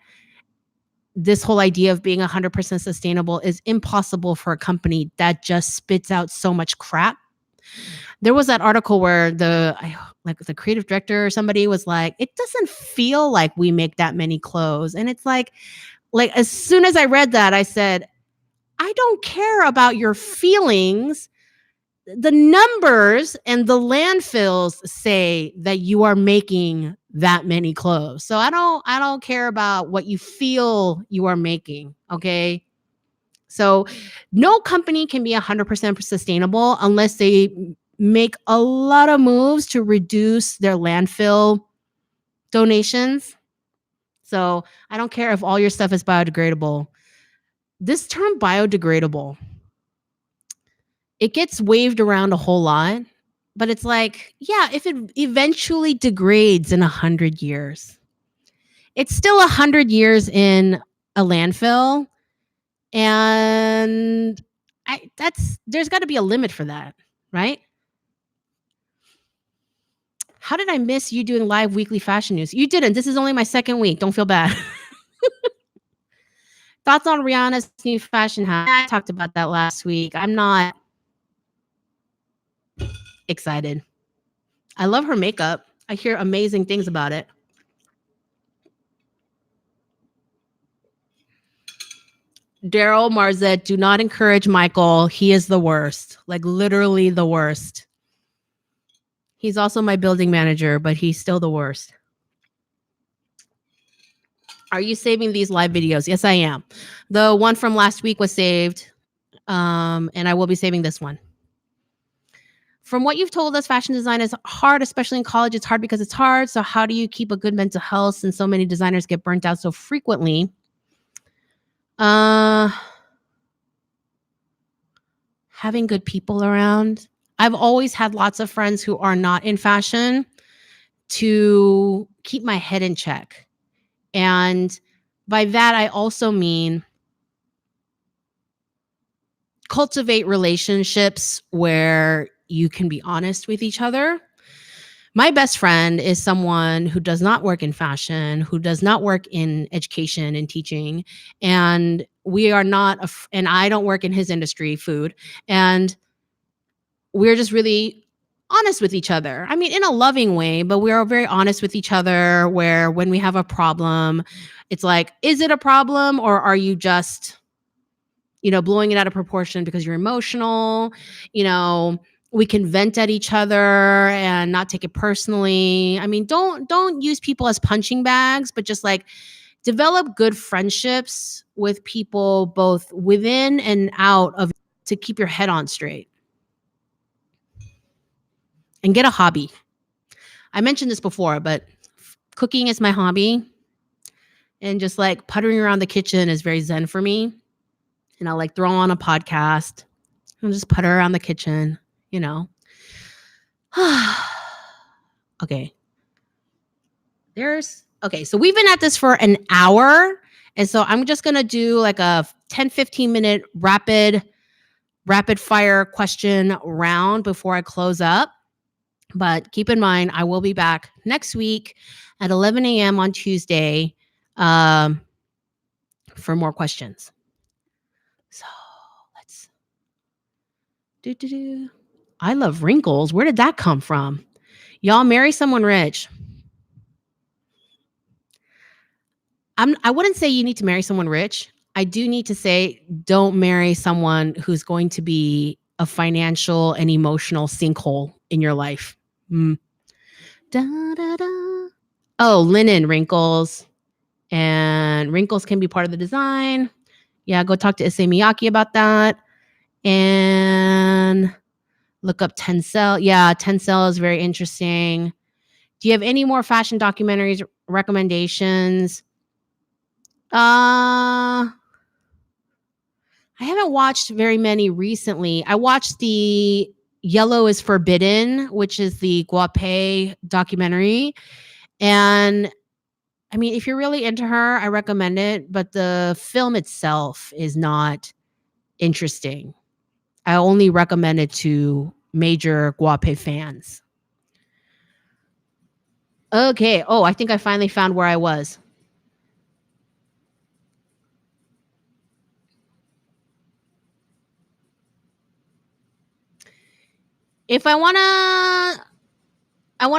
this whole idea of being 100% sustainable is impossible for a company that just spits out so much crap. There was that article where the creative director or somebody was like, it doesn't feel like we make that many clothes. And it's like as soon as I read that, I said, I don't care about your feelings. The numbers and the landfills say that you are making that many clothes. So I don't care about what you feel you are making. Okay. So no company can be 100% sustainable unless they make a lot of moves to reduce their landfill donations. So I don't care if all your stuff is biodegradable. This term biodegradable, it gets waved around a whole lot, but it's like, yeah, if it eventually degrades in 100 years, it's still 100 years in a landfill. And there's got to be a limit for that, right? How did I miss you doing live weekly fashion news? You didn't. This is only my second week. Don't feel bad. Thoughts on Rihanna's new fashion house? I talked about that last week. I'm not excited. I love her makeup. I hear amazing things about it. Daryl Marzette, do not encourage Michael. He is the worst. Like literally the worst. He's also my building manager, but he's still the worst. Are you saving these live videos? Yes, I am. The one from last week was saved. And I will be saving this one. From what you've told us, fashion design is hard, especially in college. It's hard because it's hard. So how do you keep a good mental health since so many designers get burnt out so frequently? Having good people around. I've always had lots of friends who are not in fashion to keep my head in check. And by that, I also mean cultivate relationships where you can be honest with each other. My best friend is someone who does not work in fashion, who does not work in education and teaching. And we are not, and I don't work in his industry, food. And we're just really honest with each other. I mean, in a loving way, but we are very honest with each other where when we have a problem, it's like, is it a problem or are you just, blowing it out of proportion because you're emotional? We can vent at each other and not take it personally. I mean, don't use people as punching bags, but just like develop good friendships with people both within and out of to keep your head on straight. And get a hobby. I mentioned this before, but cooking is my hobby. And just like puttering around the kitchen is very zen for me. And I'll like throw on a podcast and just putter around the kitchen, Okay. So we've been at this for an hour. And so I'm just going to do like a 10, 15 minute rapid fire question round before I close up. But keep in mind, I will be back next week at 11 a.m. on Tuesday for more questions. So let's do. I love wrinkles. Where did that come from? Y'all marry someone rich. I wouldn't say you need to marry someone rich. I do need to say don't marry someone who's going to be a financial and emotional sinkhole in your life. Da, da, da. Oh, linen wrinkles. And wrinkles can be part of the design. Yeah, go talk to Issey Miyake about that. And look up Tencel. Yeah, Tencel is very interesting. Do you have any more fashion documentaries recommendations? I haven't watched very many recently. I watched the Yellow is Forbidden, which is the Guape documentary. And I mean, if you're really into her, I recommend it. But the film itself is not interesting. I only recommend it to major Guape fans. Okay. Oh, I think I finally found where I was. If I want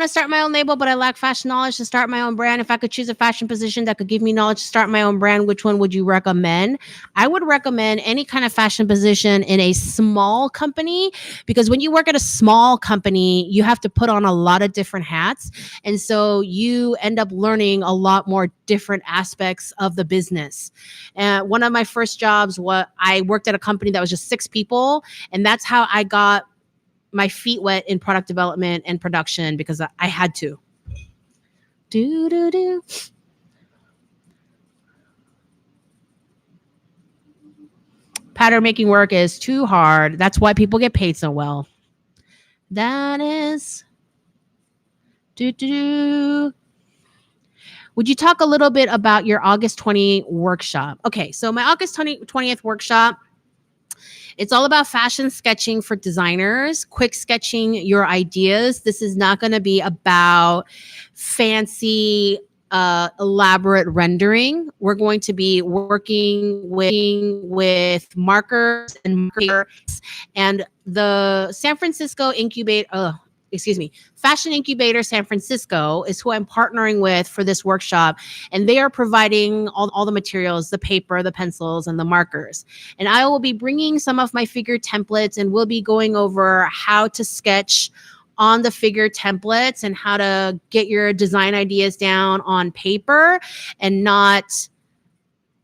to start my own label, but I lack fashion knowledge to start my own brand. If I could choose a fashion position that could give me knowledge to start my own brand, which one would you recommend? I would recommend any kind of fashion position in a small company, because when you work at a small company, you have to put on a lot of different hats. And so you end up learning a lot more different aspects of the business. One of my first jobs, I worked at a company that was just 6 people. And that's how I got my feet wet in product development and production, because I had to. Pattern making work is too hard. That's why people get paid so well. That is. Would you talk a little bit about your August 20 workshop? Okay, so my August 20th workshop It's all about fashion sketching for designers, quick sketching your ideas. This is not going to be about fancy, elaborate rendering. We're going to be working with markers and the San Francisco Fashion Incubator San Francisco is who I'm partnering with for this workshop. And they are providing all the materials, the paper, the pencils, and the markers. And I will be bringing some of my figure templates, and we'll be going over how to sketch on the figure templates and how to get your design ideas down on paper and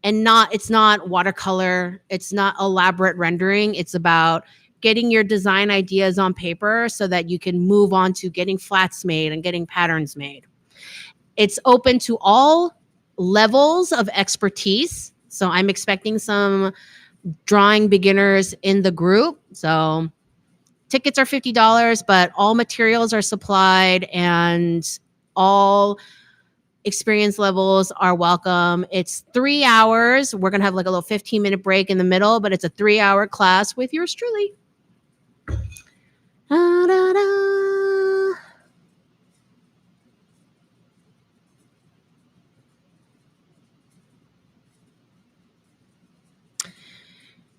it's not watercolor. It's not elaborate rendering. It's about getting your design ideas on paper so that you can move on to getting flats made and getting patterns made. It's open to all levels of expertise. So I'm expecting some drawing beginners in the group. So tickets are $50, but all materials are supplied and all experience levels are welcome. It's 3 hours. We're going to have like a little 15-minute break in the middle, but it's a 3-hour class with yours truly. Da, da, da.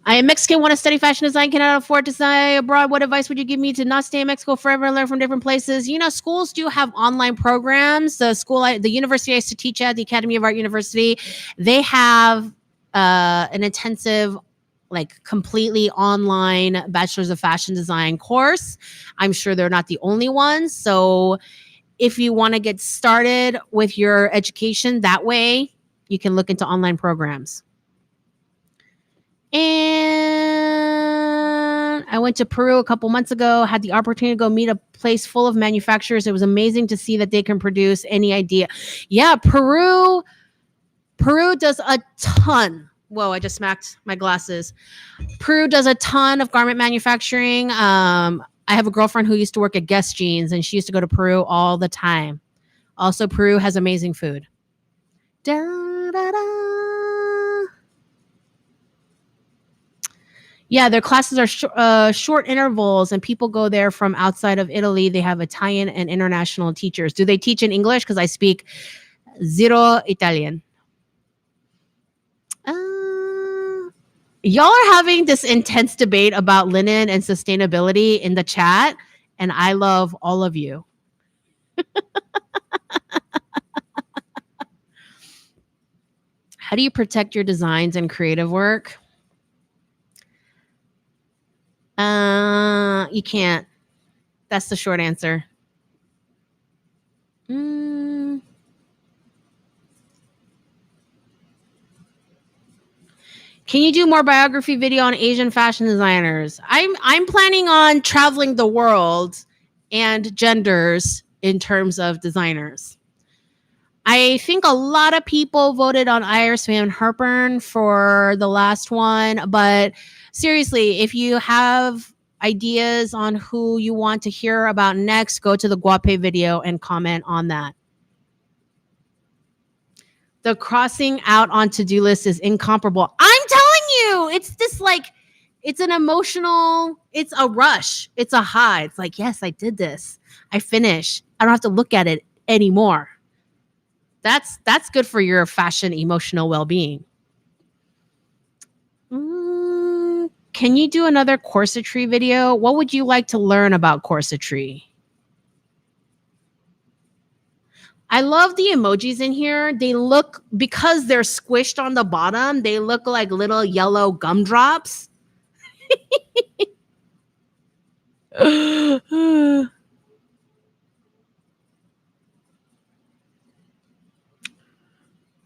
I am Mexican, want to study fashion design, cannot afford to study abroad. What advice would you give me to not stay in Mexico forever and learn from different places? You know, schools do have online programs. The university I used to teach at, the Academy of Art University, they have an intensive, like completely online Bachelor's of Fashion Design course. I'm sure they're not the only ones. So if you want to get started with your education that way, you can look into online programs. And I went to Peru a couple months ago, had the opportunity to go meet a place full of manufacturers. It was amazing to see that they can produce any idea. Yeah, Peru does a ton. Whoa, I just smacked my glasses. Peru does a ton of garment manufacturing. I have a girlfriend who used to work at Guess Jeans, and she used to go to Peru all the time. Also, Peru has amazing food. Da, da, da. Yeah, their classes are short intervals, and people go there from outside of Italy. They have Italian and international teachers. Do they teach in English? Because I speak zero Italian. Y'all are having this intense debate about linen and sustainability in the chat, and I love all of you. How do you protect your designs and creative work? You can't. That's the short answer. Can you do more biography video on Asian fashion designers? I'm planning on traveling the world and genders in terms of designers. I think a lot of people voted on Iris Van Herpen for the last one, but seriously, if you have ideas on who you want to hear about next, go to the Guape video and comment on that. The crossing out on to-do list is incomparable. I'm telling you, it's this like, it's an emotional, it's a rush. It's a high. It's like, yes, I did this. I finished. I don't have to look at it anymore. That's good for your fashion emotional well-being. Can you do another corsetry video? What would you like to learn about corsetry? I love the emojis in here. They look, because they're squished on the bottom, they look like little yellow gumdrops.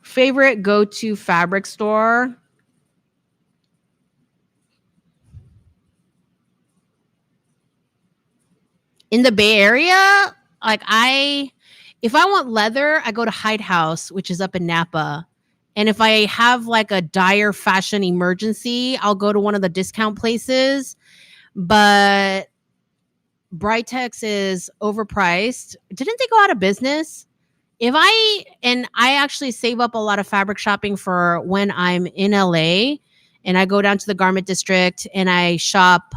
Favorite go-to fabric store? In the Bay Area, like if I want leather, I go to Hide House, which is up in Napa. And if I have like a dire fashion emergency, I'll go to one of the discount places. But Britex is overpriced. Didn't they go out of business? I actually save up a lot of fabric shopping for when I'm in LA And I go down to the garment district and I shop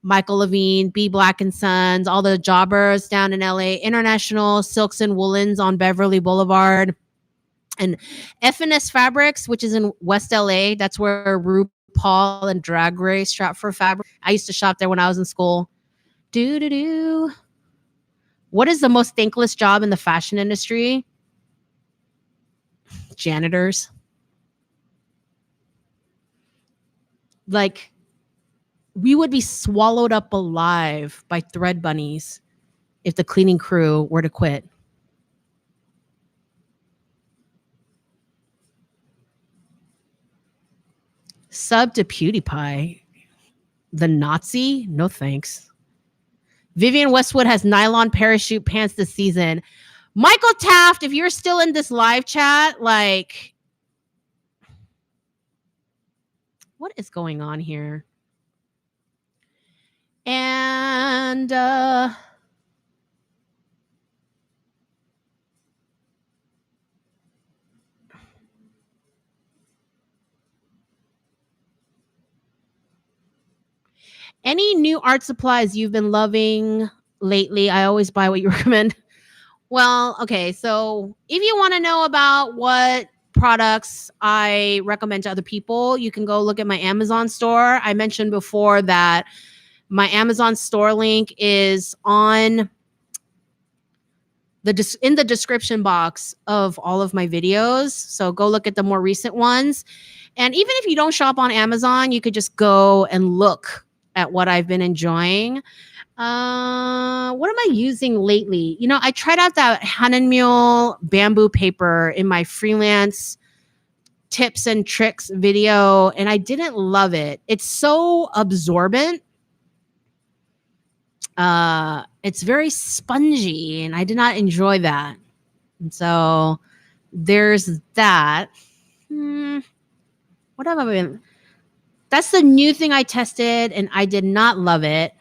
Michael Levine, B. Black and Sons, all the jobbers down in LA, International Silks and Woolens on Beverly Boulevard, and F&S Fabrics, which is in West LA. That's where RuPaul and Drag Race shop for fabric. I used to shop there when I was in school. Do. What is the most thankless job in the fashion industry? Janitors. Like, we would be swallowed up alive by thread bunnies if the cleaning crew were to quit. Sub to PewDiePie. The Nazi? No thanks. Vivian Westwood has nylon parachute pants this season. Michael Taft, if you're still in this live chat, like, what is going on here? And any new art supplies you've been loving lately? I always buy what you recommend. Well, okay. So if you want to know about what products I recommend to other people, you can go look at my Amazon store. I mentioned before that my Amazon store link is on in the description box of all of my videos. So go look at the more recent ones. And even if you don't shop on Amazon, you could just go and look at what I've been enjoying. What am I using lately? You know, I tried out that Hanenmule bamboo paper in my freelance tips and tricks video, and I didn't love it. It's so absorbent. It's very spongy, and I did not enjoy that. And so there's that. What have I been? That's the new thing I tested, and I did not love it.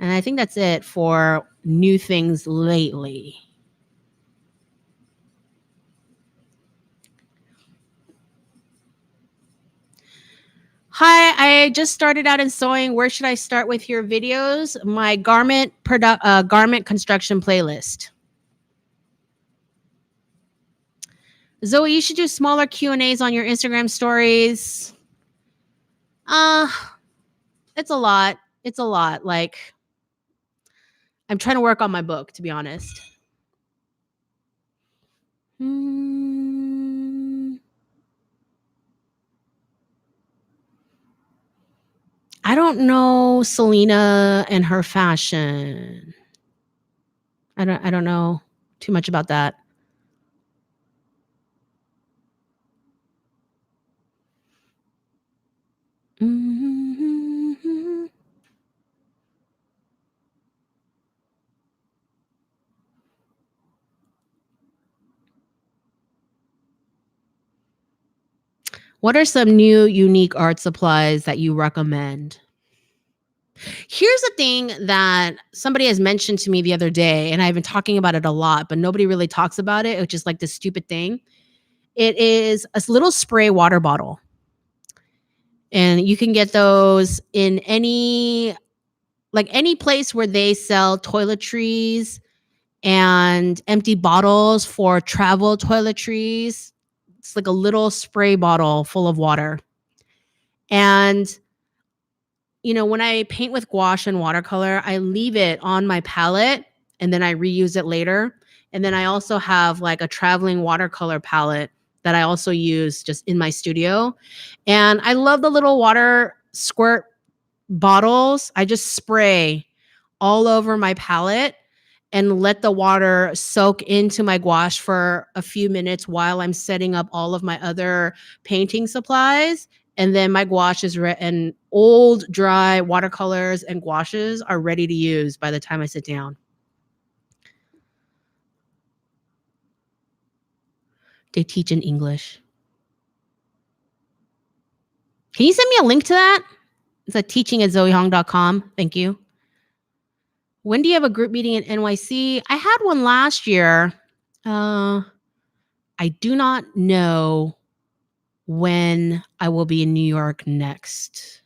And I think that's it for new things lately. Hi, I just started out in sewing. Where should I start with your videos? My garment construction playlist. Zoe, you should do smaller Q&As on your Instagram stories. It's a lot. It's a lot. Like, I'm trying to work on my book, to be honest. I don't know Selena and her fashion. I don't know too much about that. What are some new unique art supplies that you recommend? Here's the thing that somebody has mentioned to me the other day, and I've been talking about it a lot, but nobody really talks about it, which is like this stupid thing. It is a little spray water bottle. And you can get those in any place where they sell toiletries and empty bottles for travel toiletries. It's like a little spray bottle full of water. And you know, when I paint with gouache and watercolor, I leave it on my palette and then I reuse it later. And then I also have like a traveling watercolor palette that I also use just in my studio. And I love the little water squirt bottles. I just spray all over my palette and let the water soak into my gouache for a few minutes while I'm setting up all of my other painting supplies. And then my gouache is and old dry watercolors and gouaches are ready to use by the time I sit down. They teach in English. Can you send me a link to that? It's at teaching@zoehong.com. Thank you. When do you have a group meeting in NYC? I had one last year. I do not know when I will be in New York next.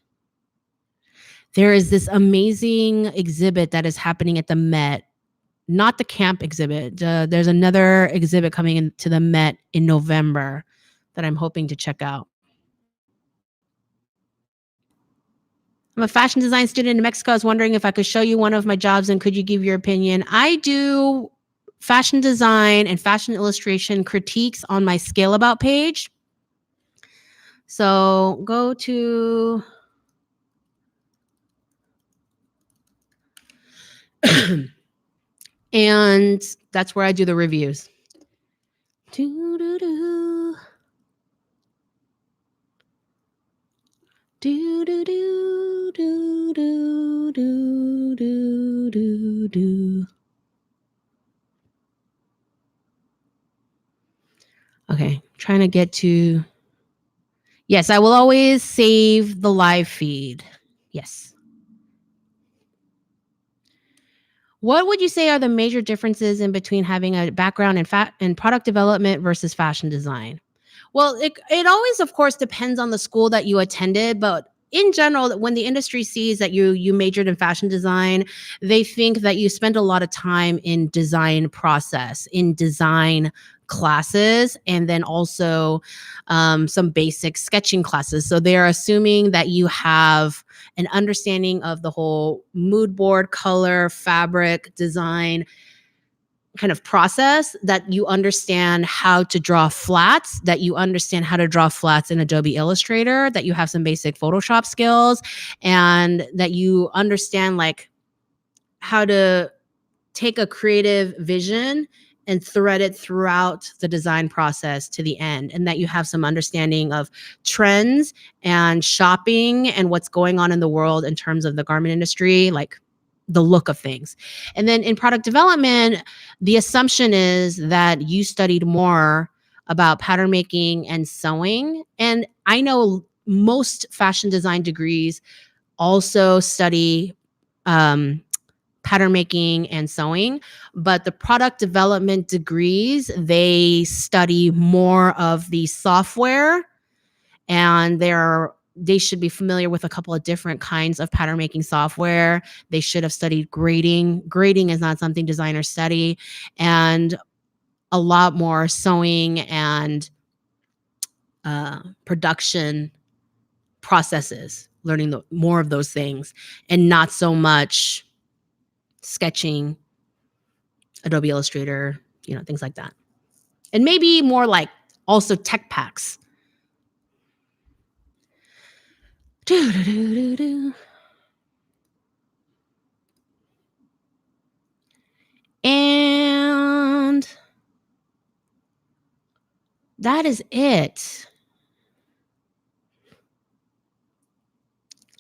There is this amazing exhibit that is happening at the Met, not the camp exhibit. There's another exhibit coming into the Met in November that I'm hoping to check out. I'm a fashion design student in Mexico. I was wondering if I could show you one of my jobs and could you give your opinion? I do fashion design and fashion illustration critiques on my Scale About page. So go to and that's where I do the reviews. Do-do-do. Do-do-do. Do-do-do. Okay, trying to get to. Yes, I will always save the live feed. Yes. What would you say are the major differences in between having a background in product development versus fashion design? Well, it always, of course, depends on the school that you attended, but in general, when the industry sees that you majored in fashion design, they think that you spent a lot of time in design process, in design classes, and then also some basic sketching classes. So they're assuming that you have an understanding of the whole mood board, color, fabric, design kind of process, that you understand how to draw flats, that you understand how to draw flats in Adobe Illustrator, that you have some basic Photoshop skills, and that you understand like how to take a creative vision and thread it throughout the design process to the end, and that you have some understanding of trends and shopping and what's going on in the world in terms of the garment industry, like the look of things. And then in product development, the assumption is that you studied more about pattern making and sewing. And I know most fashion design degrees also study pattern making and sewing, but the product development degrees, they study more of the software, and they should be familiar with a couple of different kinds of pattern making software. They should have studied grading. Grading is not something designers study, and a lot more sewing and production processes, learning more of those things, and not so much sketching, Adobe Illustrator, things like that. And maybe more like also tech packs. And that is it.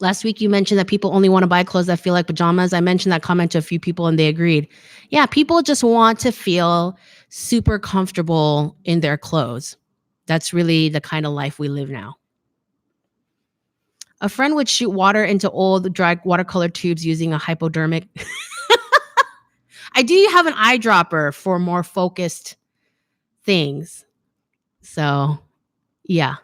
Last week, you mentioned that people only want to buy clothes that feel like pajamas. I mentioned that comment to a few people and they agreed. Yeah, people just want to feel super comfortable in their clothes. That's really the kind of life we live now. A friend would shoot water into old dry watercolor tubes using a hypodermic. I do have an eyedropper for more focused things. So, yeah.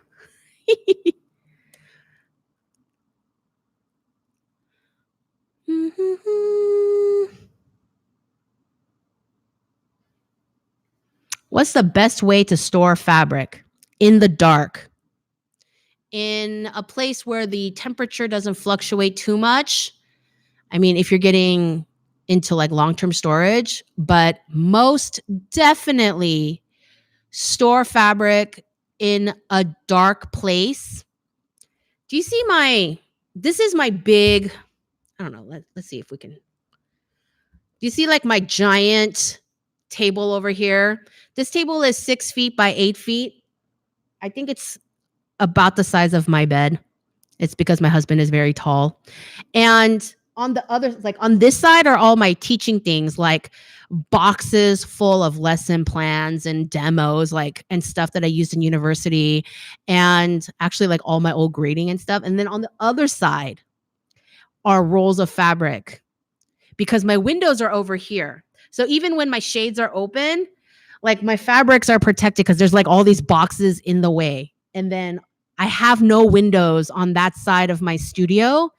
What's the best way to store fabric? In the dark. In a place where the temperature doesn't fluctuate too much. I mean, if you're getting into like long-term storage, but most definitely store fabric in a dark place. Do you see this is my big, I don't know, let's see if we can. Do you see like my giant table over here? This table is 6 feet by 8 feet. I think it's about the size of my bed. It's because my husband is very tall. And on the other, like on this side are all my teaching things, like boxes full of lesson plans and demos, like, and stuff that I used in university, and actually like all my old grading and stuff. And then on the other side are rolls of fabric, because my windows are over here. So even when my shades are open, like my fabrics are protected because there's like all these boxes in the way. And then I have no windows on that side of my studio.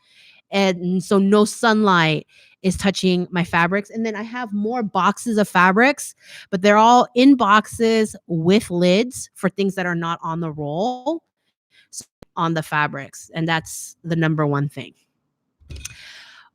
And so no sunlight is touching my fabrics. And then I have more boxes of fabrics, but they're all in boxes with lids for things that are not on the roll, on the fabrics. And that's the number one thing.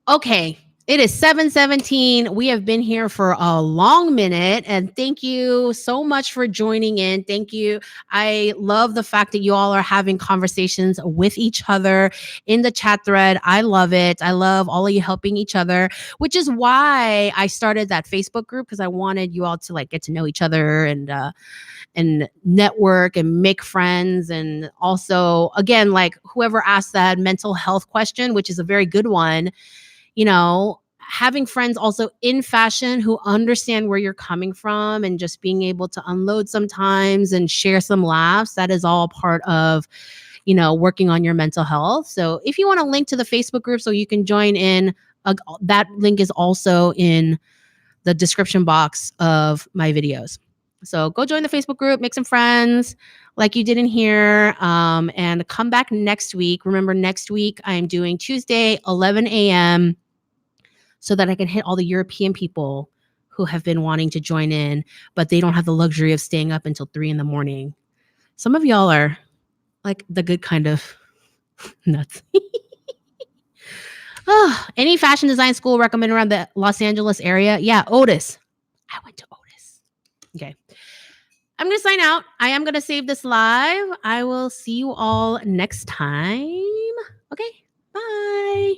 Okay. It is 7:17. We have been here for a long minute, and thank you so much for joining in. Thank you. I love the fact that you all are having conversations with each other in the chat thread. I love it. I love all of you helping each other, which is why I started that Facebook group, because I wanted you all to like get to know each other and network and make friends. And also, again, like whoever asked that mental health question, which is a very good one, you know, having friends also in fashion who understand where you're coming from and just being able to unload sometimes and share some laughs, that is all part of, you know, working on your mental health. So if you want to link to the Facebook group so you can join in, that link is also in the description box of my videos. So go join the Facebook group, make some friends like you did in here, and come back next week. Remember, next week I'm doing Tuesday, 11 a.m., so that I can hit all the European people who have been wanting to join in, but they don't have the luxury of staying up until 3 a.m. Some of y'all are like the good kind of nuts. Any fashion design school recommended around the Los Angeles area? Yeah, Otis. I went to Otis. Okay. I'm going to sign out. I am going to save this live. I will see you all next time. Okay. Bye.